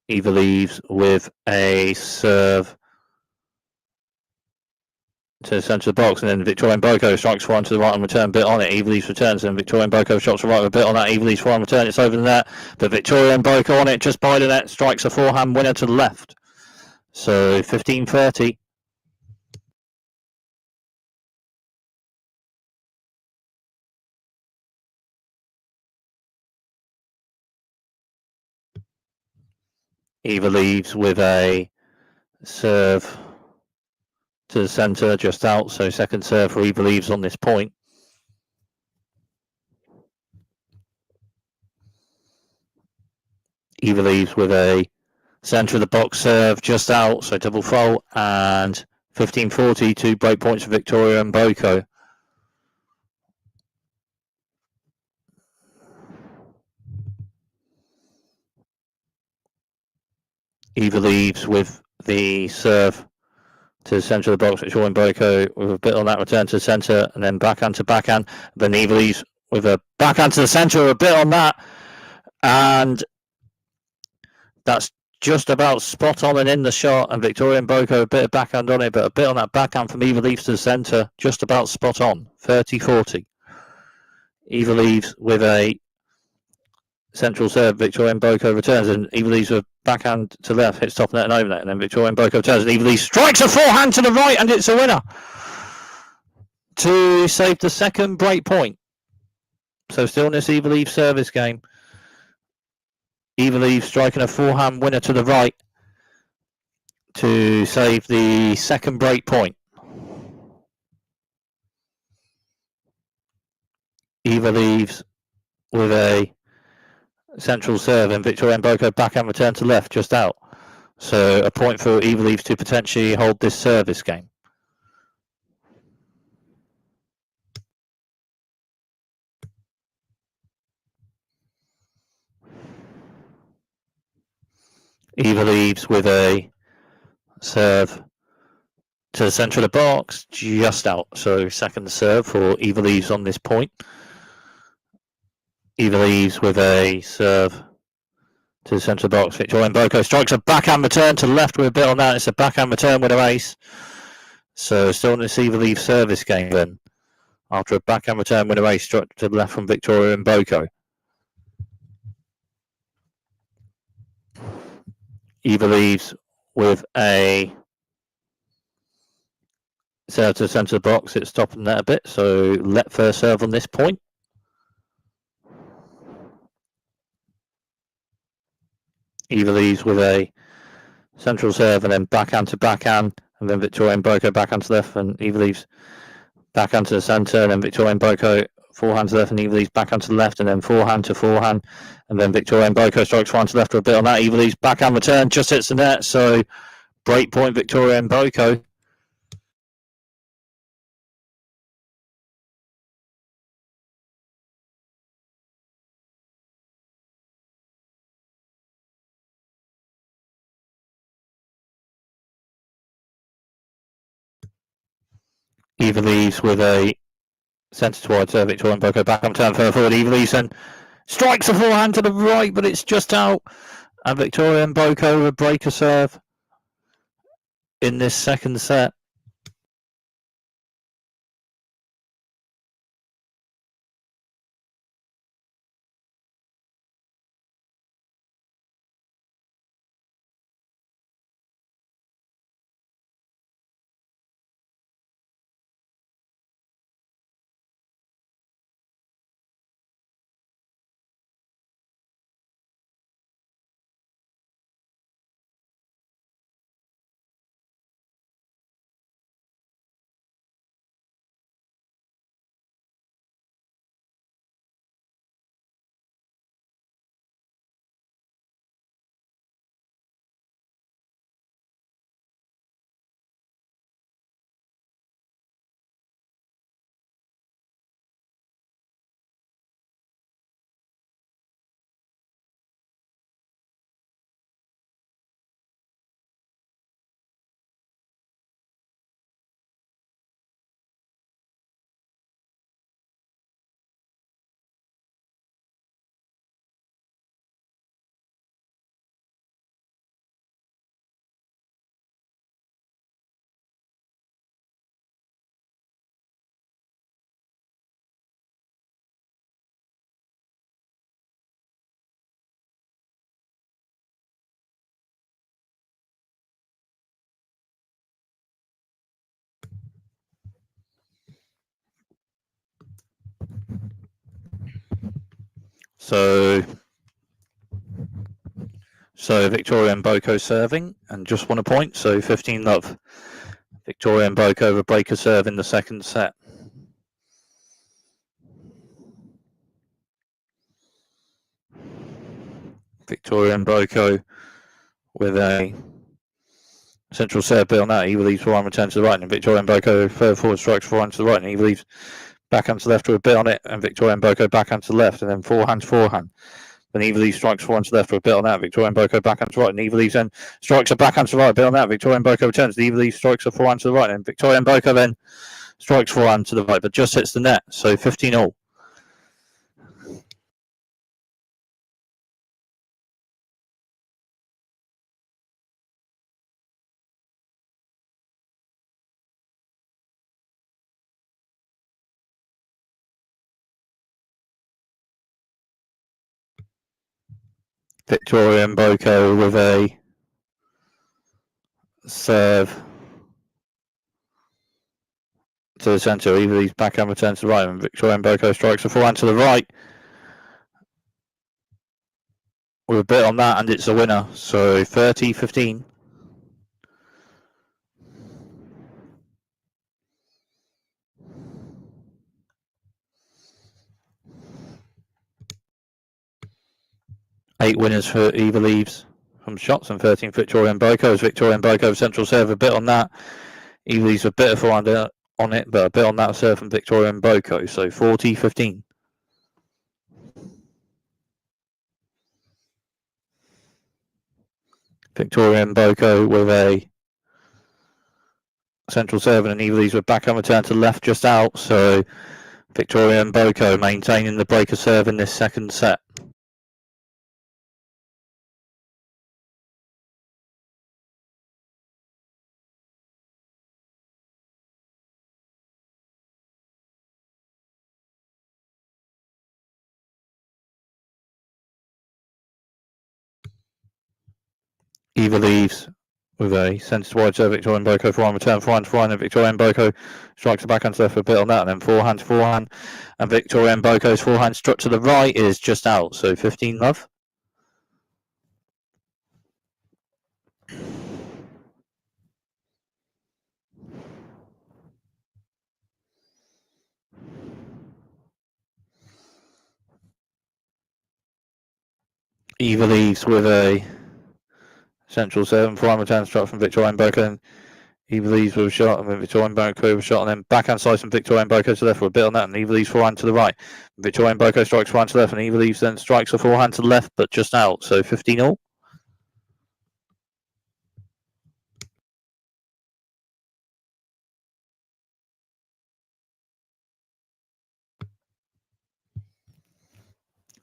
Eva Lys with a serve to the centre of the box, and then Victoria Mboko strikes forehand to the right and return, bit on it. Eva Lys returns, and Victoria Mboko shots to the right with a bit on that. Eva Lys forehand return, it's over the net, but Victoria Mboko on it just by the net, strikes a forehand winner to the left. So 15-30. Eva Lys with a serve to the centre, just out. So second serve for Eva Lys on this point. Eva Lys with a centre of the box serve just out, so double fault, and 15-40, 2 break points for Victoria Mboko. Eva Lys with the serve to the centre of the box, Victoria Mboko with a bit on that return to the centre, and then backhand to backhand. Then Eva Lys with a backhand to the centre, a bit on that, and that's just about spot on and in the shot. And Victoria Mboko a bit of backhand on it, but a bit on that backhand from Eva Lys to the centre, just about spot on. 30-40. Eva Lys with a central serve, Victoria Mboko returns, and Eva Lys with backhand to left, hits top net and over net, and then Victoria Mboko returns, and Eva Lys strikes a forehand to the right, and it's a winner to save the second break point. So still in this Eva Lys service game, Eva Lys striking a forehand winner to the right to save the second break point. Eva Lys with a central serve, and Victoria Mboko backhand return to left, just out. So a point for Eva Lys to potentially hold this service game. Eva Lys with a serve to the centre of the box, just out. So second serve for Eva Lys on this point. Eva Lys with a serve to the centre of the box. Victoria Mboko strikes a backhand return to the left with a bit on that. It's a backhand return with a ace. So still in this Eva Lys service game then. After a backhand return with a ace struck to the left from Victoria Mboko. Eva Lys with a serve to the centre of the box. It's stopping that a bit. So let first serve on this point. Eva Lys with a central serve and then backhand to backhand, and then Victoria Mboko backhand to left, and Eva Lys backhand to the centre, and then Victoria Mboko forehand to left, and Eva Lys backhand to the left, and then forehand to forehand, and then Victoria Mboko strikes forehand to left for a bit on that. Eva Lys backhand return just hits the net, so break point Victoria Mboko. Eva Lys with a centre to wide serve, Victoria Mboko backhand turn further forward. Eva Lys and strikes a forehand to the right, but it's just out. And Victoria Mboko with break a serve in this second set. So Victoria Mboko serving and just won a point, so 15-love. Victoria Mboko over breaker serve in the second set. Victoria Mboko with a central serve bit on that. Eva Lys forehand return to the right, and Victoria Mboko further forward strikes forehand to the right, and Eva Lys backhand to the left with a bit on it, and Victoria Mboko backhand to the left, and then forehand to forehand. Then Eva Lys strikes forehand to the left with a bit on that. Victoria Mboko backhand to the right, and Eva Lys then strikes a backhand to the right, bit on that. Victoria Mboko returns. Eva Lys strikes a forehand to the right, and Victoria Mboko then strikes forehand to the right, but just hits the net. So 15-all. Victoria Mboko with a serve to the centre. Eva Lys backhand returns to the right, and Victoria Mboko strikes a forehand to the right with a bit on that, and it's a winner. So 30-15. Eight winners for Eva Lys from shots, and 13 for Victoria Mboko. As Victoria Mboko central serve, a bit on that. Eva Lys a bit of forehand on it, but a bit on that serve from Victoria Mboko. So 40-15. Victoria Mboko with a central serve, and Eva Lys with backhand return to the left just out. So Victoria Mboko maintaining the breaker serve in this second set. Eva Lys with a centre wide serve, Victoria Mboko forehand return, forehand to forehand, and Victoria Mboko strikes the backhand serve for a bit on that, and then forehand to forehand, and Victoria Mboko's forehand struck to the right is just out, so 15-love. Eva Lys with a central serve and forehand return struck from Victoria Mboko, and Eva Lys with a shot, and then Victoria Mboko with a shot, and then backhand slice from Victoria Mboko to the left for a bit on that, and Eva Lys forehand to the right. Victoria Mboko strikes forehand to the left, and Eva Lys then strikes a forehand to the left, but just out, so 15-all.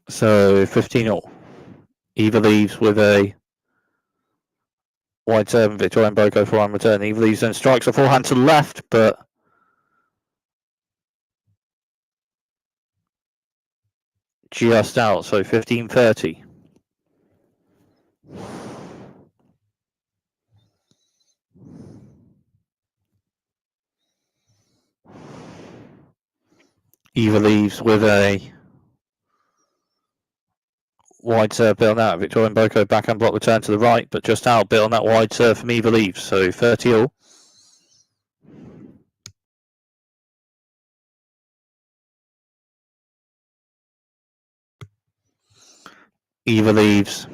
So 15-all. Eva Lys with a wide serve, and Victoria Mboko forehand return. Eva Lys then strikes a forehand to the left, but just out, so 15-30. Eva Lys with a wide serve, bit on that. Victoria Mboko backhand block return to the right, but just out, bit on that wide serve from Eva Lys, so 30-all. Eva Lys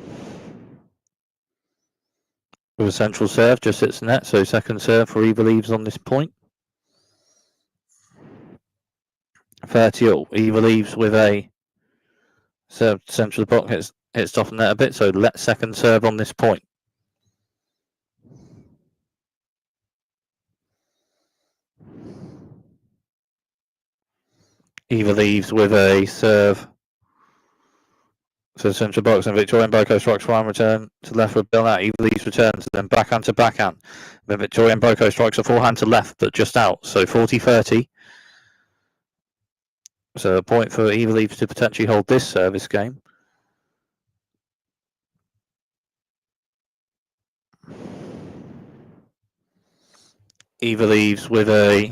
with a central serve, just hits the net, so second serve for Eva Lys on this point. 30-all. Eva Lys with a serve central of the block, hits off the net a bit, so let second serve on this point. Eva Lys with a serve to the central box, and Victoria Mboko strikes forehand return to the left with Bill out. Eva Lys returns, then backhand to backhand. Then Victoria Mboko strikes a forehand to left, but just out, so 40-30. So a point for Eva Lys to potentially hold this service game. Eva Lys with a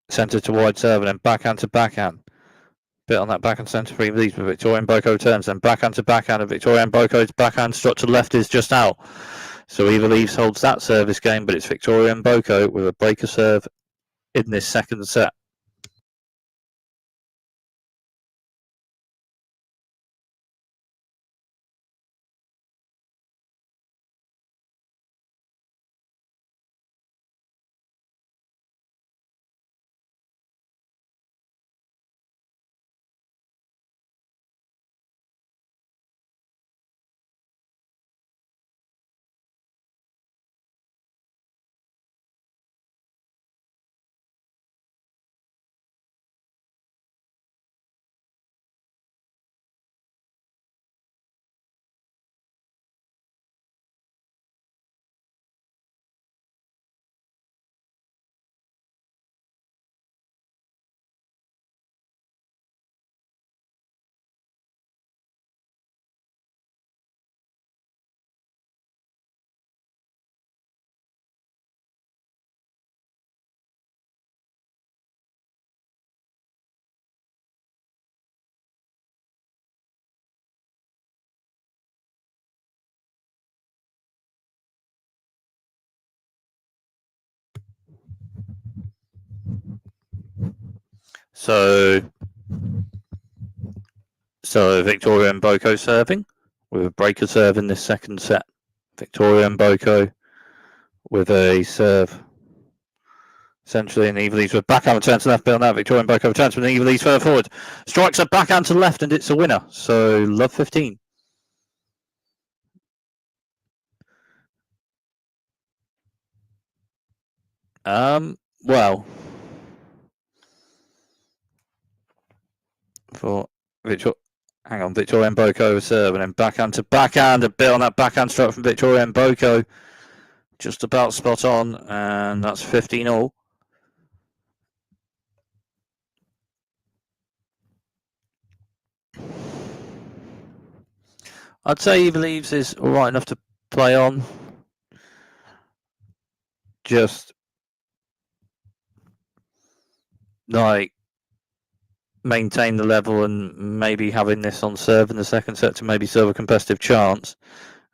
centre to wide serve, and then backhand to backhand. Bit on that backhand centre for Eva Lys, but Victoria Mboko returns, then backhand to backhand, and Victoria Mboko's backhand struck to the left is just out. So Eva Lys holds that service game, but it's Victoria Mboko with a breaker serve in this second set. So Victoria Mboko serving with a breaker serve in this second set. Victoria Mboko with a serve essentially, and Eva Lys with backhand return to left, bill now. Victoria Mboko returns with Eva Lys further forward. Strikes a backhand to left, and it's a winner. So love 15. Well, for Victoria Mboko serve, and then backhand to backhand, a bit on that backhand stroke from Victoria Mboko. Just about spot on, and that's 15 all. I'd say Eva Lys is all right enough to play on. Just like maintain the level and maybe having this on serve in the second set to maybe serve a competitive chance.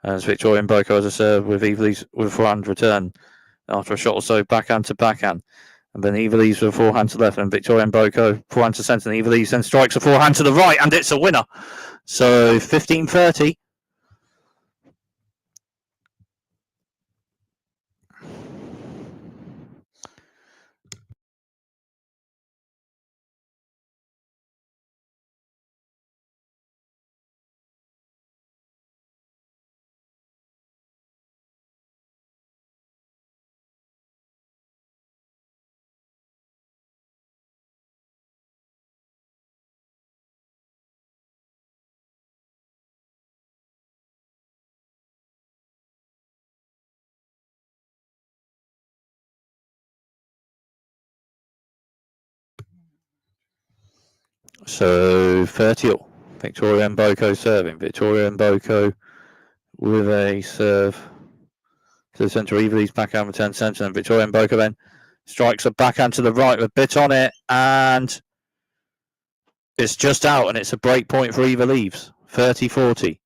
As Victoria Mboko has a serve with Eva Lys with a forehand return after a shot or so backhand to backhand. And then Eva Lys with a forehand to left, and Victoria Mboko forehand to centre, and Eva Lys then strikes a forehand to the right, and it's a winner. So 15-30. So 30 all. Victoria Mboko serving. Victoria Mboko with a serve to the centre. Eva Lys backhand return centre, and Victoria Mboko then strikes a backhand to the right with a bit on it, and it's just out, and it's a break point for Eva Lys. 30-40.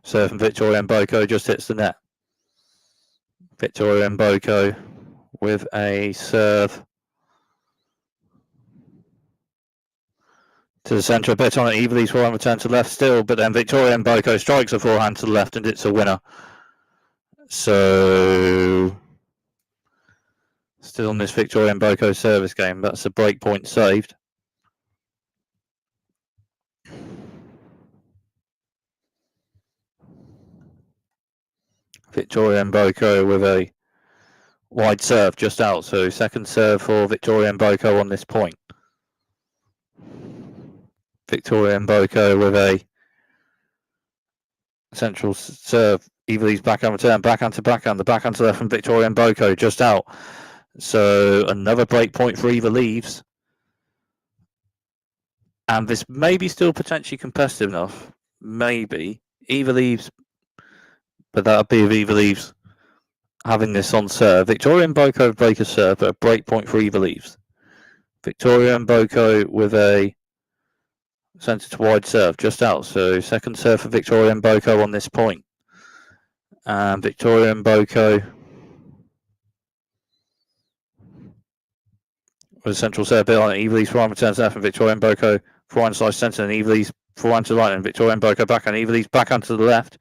Serve from Victoria Mboko just hits the net. Victoria Mboko with a serve to the centre, a bit on it. Eva Lys forehand return to left still, but then Victoria Mboko strikes a forehand to the left, and it's a winner. So still on this Victoria Mboko service game, that's a break point saved. Victoria Mboko with a wide serve just out, so second serve for Victoria Mboko on this point. Victoria Mboko with a central serve. Eva Lys backhand return, backhand to backhand, the backhand to left from Victoria Mboko just out. So another break point for Eva Lys. And this may be still potentially competitive enough. Maybe. Eva Lys, but that would be with Eva Lys having this on serve. Victoria Mboko break a serve, but a break point for Eva Lys. Victoria Mboko with a centre to wide serve just out. So second serve for Victoria Mboko on this point. And Victoria Mboko with a central serve bit on it. Eva Lys forehand returns left, and Victoria Mboko forehand slice centre, and Eva Lys forehand to the right, and Victoria Mboko backhand. Eva Lys backhand to the left.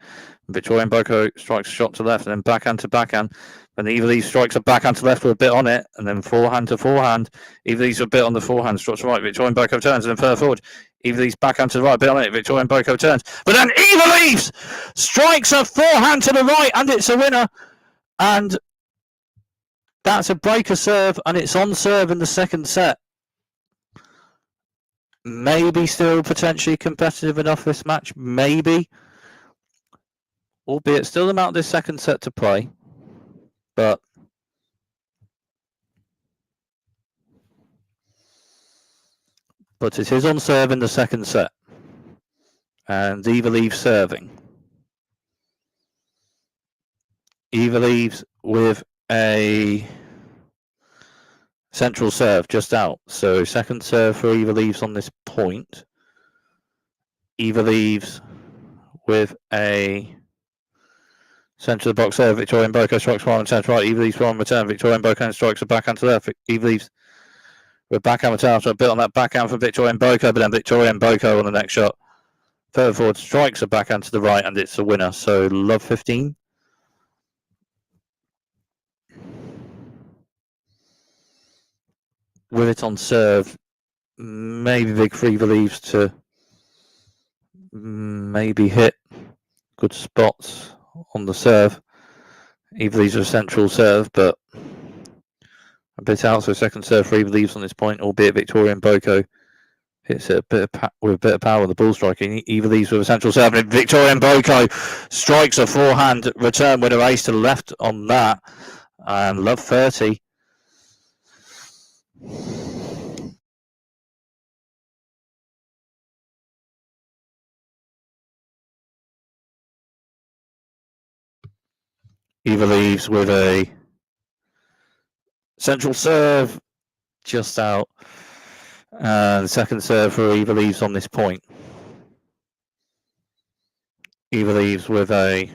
And Victoria Mboko strikes a shot to the left, and then backhand to backhand. And Eva Lys strikes a backhand to left with a bit on it, and then forehand to forehand. Eva Lys a bit on the forehand, strikes to right. Victoria Mboko turns, and then further forward. Eva Lys backhand to the right, a bit on it. Victoria Mboko turns, but then Eva Lys strikes a forehand to the right, and it's a winner. And that's a breaker serve, and it's on serve in the second set. Maybe still potentially competitive enough this match, maybe. Albeit still amount this second set to play. But it is on serve in the second set. And Eva Lys serving. Eva Lys with a central serve just out. So second serve for Eva Lys on this point. Eva Lys with a Centre of the box serve, Victoria Mboko strikes one and turns right, Eva Lys one return, Victoria Mboko strikes a backhand to left, Eva Lys with backhand return after a bit on that backhand from Victoria Mboko, but then Victoria Mboko on the next shot. Further forward strikes a backhand to the right and it's a winner, so love 15. With it on serve, maybe big for Eva Lys to maybe hit good spots on the serve. Eva Lys with a central serve, but a bit out, so second serve for Eva Lys on this point, albeit Victoria Mboko hits it with a bit of power. The ball striking. Eva Lys with a central serve, and Victoria Mboko strikes a forehand return with a ace to the left on that, and love 30. Eva Lys with a central serve just out. The second serve for Eva Lys on this point. Eva Lys with a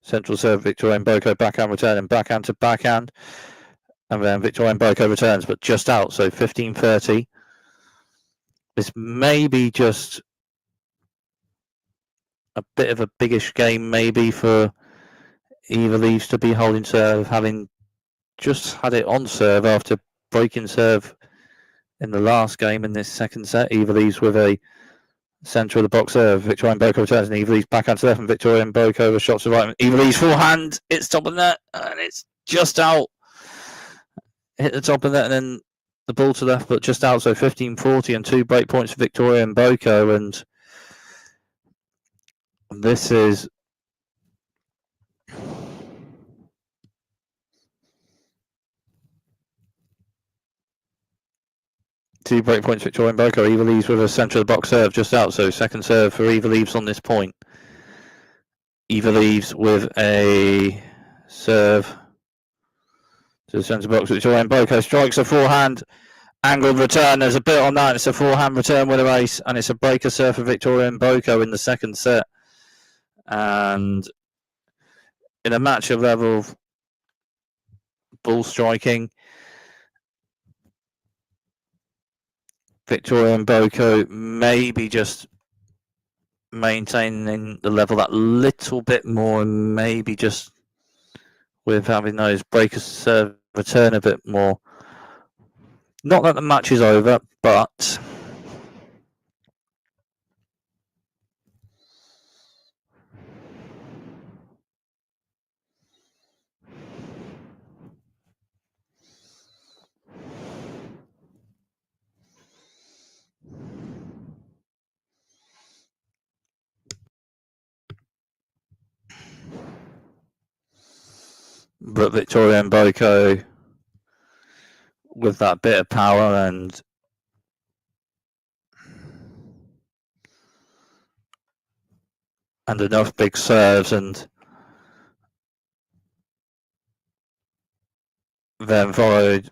central serve, Victoria Mboko backhand return and backhand to backhand. And then Victoria Mboko returns, but just out, so 15-30. This may be just a bit of a biggish game, maybe, for Eva Lys to be holding serve, having just had it on serve after breaking serve in the last game in this second set. Eva Lys with a centre of the box serve. Victoria Mboko returns, and Eva Lys backhand to left, and Victoria Mboko with shots to right. Eva Lys forehand, it's top of the net, and it's just out. Hit the top of the net, and then the ball to left, but just out. So 15-40 and 2 break points for Victoria Mboko, and this is two break points for Victoria Mboko. Eva Lys with a centre of the box serve just out, so second serve for Eva Lys on this point. Eva Lys with a serve to the centre box. Victoria Mboko strikes a forehand, angled return. There's a bit on that. It's a forehand return with a ace, and it's a breaker serve for Victoria Mboko in the second set. And in a match of level ball striking, Victoria Mboko maybe just maintaining the level that little bit more, and maybe just with having those breakers serve return a bit more. Not that the match is over, but Victoria Mboko with that bit of power and enough big serves, and then followed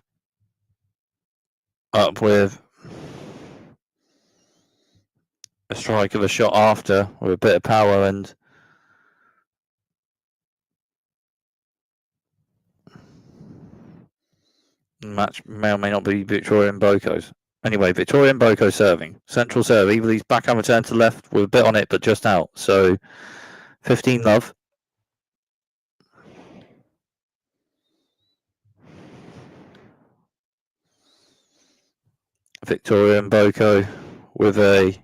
up with a strike of a shot after with a bit of power, and match may or may not be Victoria Mboko's. Anyway, Victoria Mboko serving. Central serve. Eva Lys backhand return to left with a bit on it, but just out. So 15 love. Victoria Mboko with a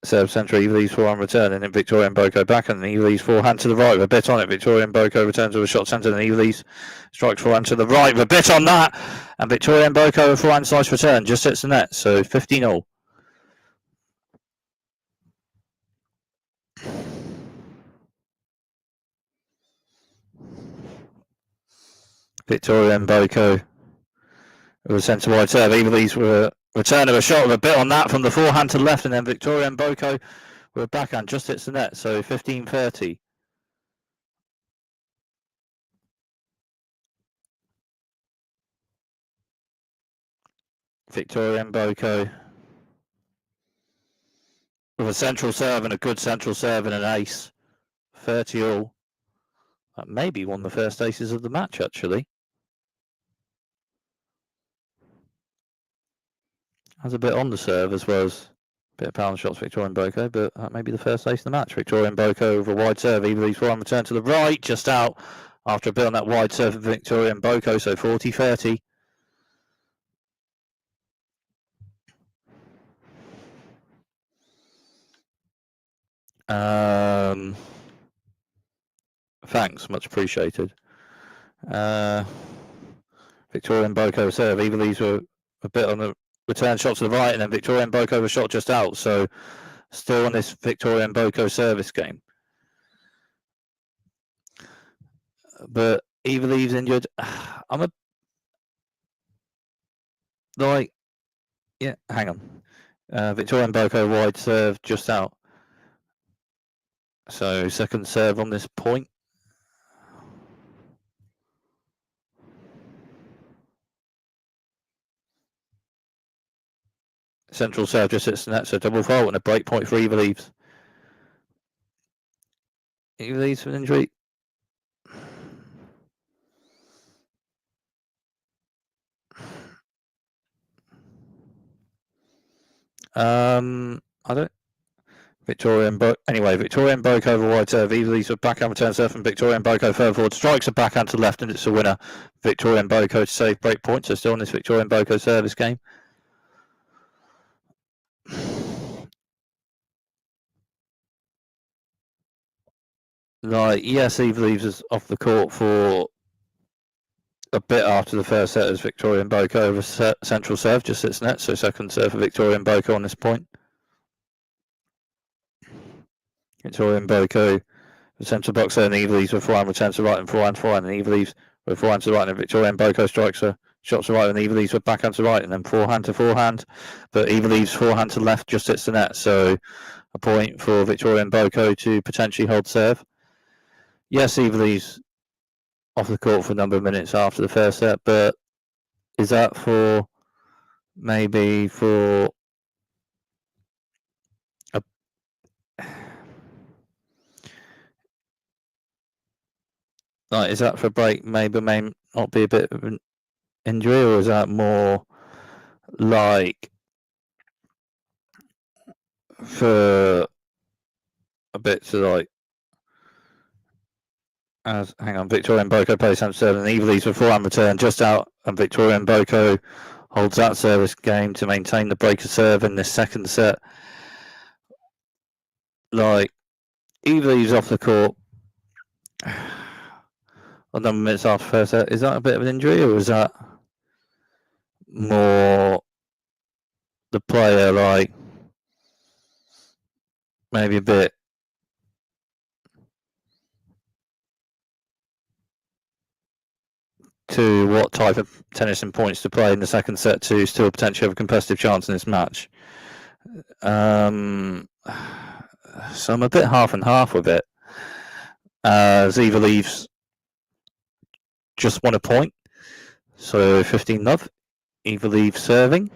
serve centre. Eva Lys forehand return, and then Victoria Mboko back, and Eva Lys forehand to the right with a bit on it. Victoria Mboko returns with a shot centre, and Eva Lys strikes forehand to the right with a bit on that, and Victoria Mboko with forehand slice return just hits the net. So 15-all. Victoria Mboko with a centre wide serve. Eva Lys with a return of a shot with a bit on that from the forehand to the left, and then Victoria Mboko with a backhand just hits the net. So 15-30. Victoria Mboko with a central serve and a good central serve and an ace 30 all. That maybe won the first aces of the match, actually. Has a bit on the serve as well as a bit of pound shots, Victoria Mboko, but that may be the first ace of the match. Victoria Mboko with a wide serve. Eva Lys forehand return to the right, just out after a bit on that wide serve of Victoria Mboko, so 40-30. Thanks, much appreciated. Victoria Mboko serve. Eva Lys were a bit on the return shot to the right, and then Victoria Mboko was shot just out. So still on this Victoria Mboko service game. But Eva Lys injured. I'm a like, yeah. Hang on. Victoria Mboko wide serve just out. So second serve on this point. Central serve just hits the net, so double fault and a break point for Eva Lys. Eva Lys for an injury. I don't. Victoria Mboko. Anyway, Victoria Mboko over wide serve. Eva Lys with backhand return serve from Victoria Mboko further forward. Strikes a backhand to left, and it's a winner. Victoria Mboko to save break point. So still in this Victoria Mboko service game. Like, yes, Eva Lys is off the court for a bit after the first set as Victoria Mboko over central serve just hits net. So second serve for Victoria Mboko on this point. Victoria Mboko, the central box there, and Eva Lys with forehand returns to right and forehand, and Eva Lys with forehand to right, and Victoria Mboko strikes her shots to right, and Eva Lys with backhand to right, and then forehand to forehand. But Eva Lys forehand to left just hits the net, so a point for Victoria Mboko to potentially hold serve. Yes, Eva Lys off the court for a number of minutes after the first set, but is that for maybe for a like, is that for break? Maybe may not be a bit of an injury, or is that more like for a bit to like? Hang on, Victoria Mboko plays some serve, and Eva Lys with forehand return just out, and Victoria Mboko holds that service game to maintain the breaker serve in this second set. Like, Eva Lys off the court a number of minutes after first set. Is that a bit of an injury, or is that more the player like maybe a bit to what type of tennis and points to play in the second set to still potentially have a competitive chance in this match? So I'm a bit half and half with it. As Eva Lys just won a point, so 15-love. Eva Lys serving.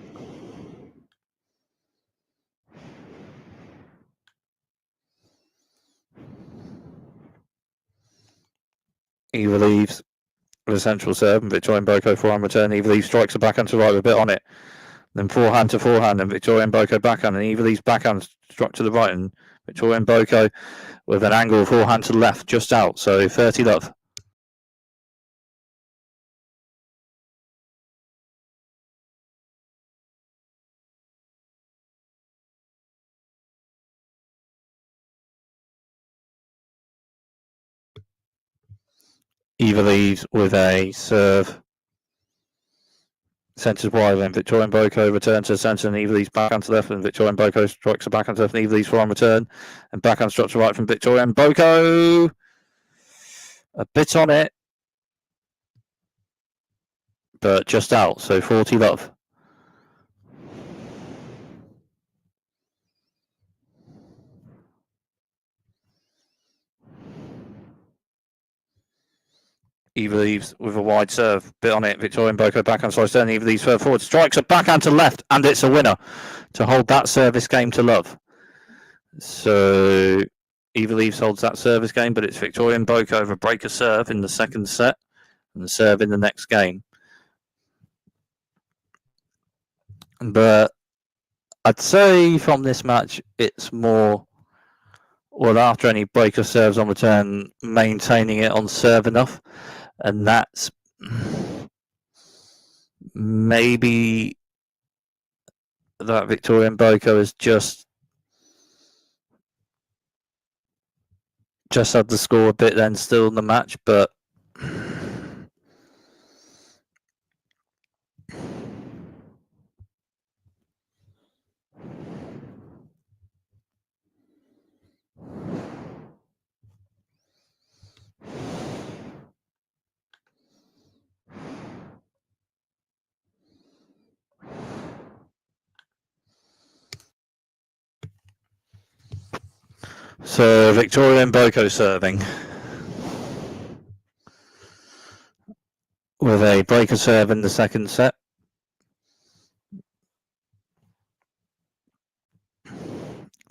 Eva Lys with a central serve, and Victoria Mboko forehand return. Eva Lys strikes a backhand to right with a bit on it. Then forehand to forehand, and Victoria Mboko backhand, and Eva Lys backhand struck to the right, and Victoria Mboko with an angle forehand to the left, just out. So 30-love. Eva Lys with a serve. Centres wide, then Victoria Mboko returns to the centre, and Eva Lys backhand to left, and Victoria Mboko strikes a backhand to left, and Eva Lys forehand return, and backhand struck to right from Victoria Mboko. A bit on it, but just out, so 40-love. Eva Lys with a wide serve, bit on it. Victoria Mboko backhand slice down. Eva Lys further forward, strikes a backhand to left, and it's a winner to hold that service game to love. So Eva Lys holds that service game, but it's Victoria Mboko over breaker serve in the second set and the serve in the next game. But I'd say from this match, it's more, well, after any breaker serves on return, maintaining it on serve enough. And that's maybe that Victoria Mboko has just had to score a bit then still in the match, but so Victoria Mboko serving with a breaker serve in the second set.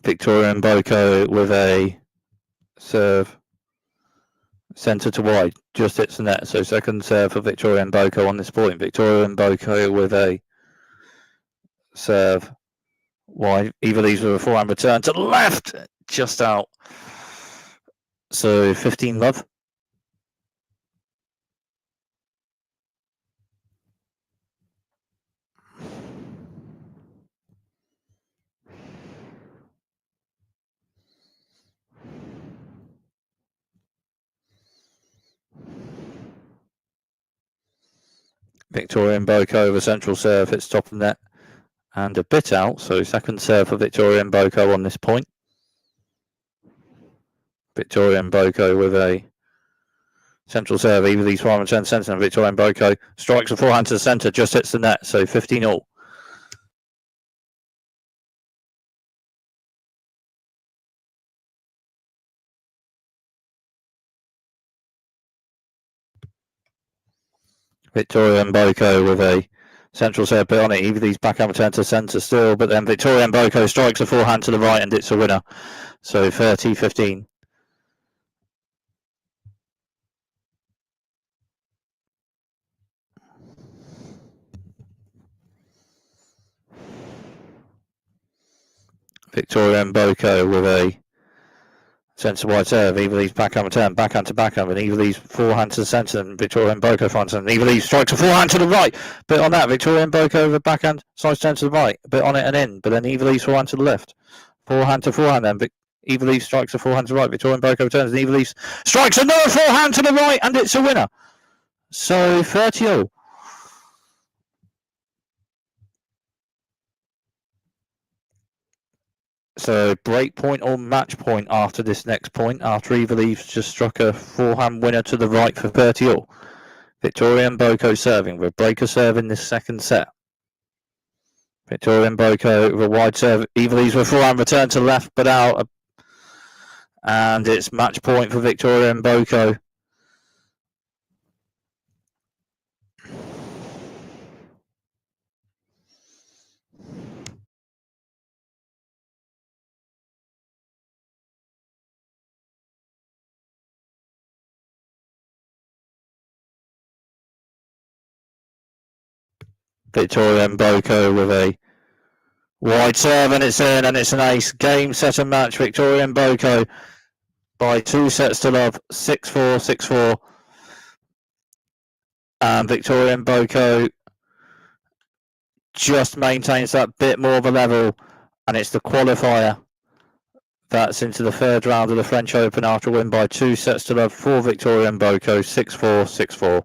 Victoria Mboko with a serve centre to wide, just hits the net. So second serve for Victoria Mboko on this point. Victoria Mboko with a serve wide. Eva Lys with a forehand return to the left, just out. So 15 love. Victoria Mboko with a central serve, hits top of the net and a bit out. So second serve for Victoria Mboko on this point. Victoria Mboko with a central serve. Eva Lys forehand return centre, and Victoria Mboko strikes a forehand to the centre, just hits the net. So 15 all. Victoria Mboko with a central serve bit on it. Eva Lys backhand return to centre still, but then Victoria Mboko strikes a forehand to the right and it's a winner. So 30-15. Victoria Mboko with a centre wide serve. Eva Lys backhand return, backhand to backhand, and Eva Lys forehand to the centre, and Victoria Mboko forehand to the centre. Eva Lys strikes a forehand to the right, bit on that. Victoria Mboko with a backhand side turn to the right, bit on it and in, but then Eva Lys forehand to the left. Forehand to forehand then. Eva Lys strikes a forehand to the right. Victoria Mboko returns, and Eva Lys strikes another forehand to the right, and it's a winner. So 30 all. So break point or match point after this next point, after Eva Lys just struck a forehand winner to the right for 30 all. Victoria Mboko serving with a breaker serve in this second set. Victoria Mboko with a wide serve. Eva Lys with a forehand return to left but out. And it's match point for Victoria Mboko. Victoria Mboko with a wide serve, and it's in, and it's an ace. Game, set and match. Victoria Mboko by 2 sets to love, 6-4, 6-4. And Victoria Mboko just maintains that bit more of a level, and it's the qualifier that's into the third round of the French Open after a win by 2 sets to love for Victoria Mboko, 6-4, 6-4.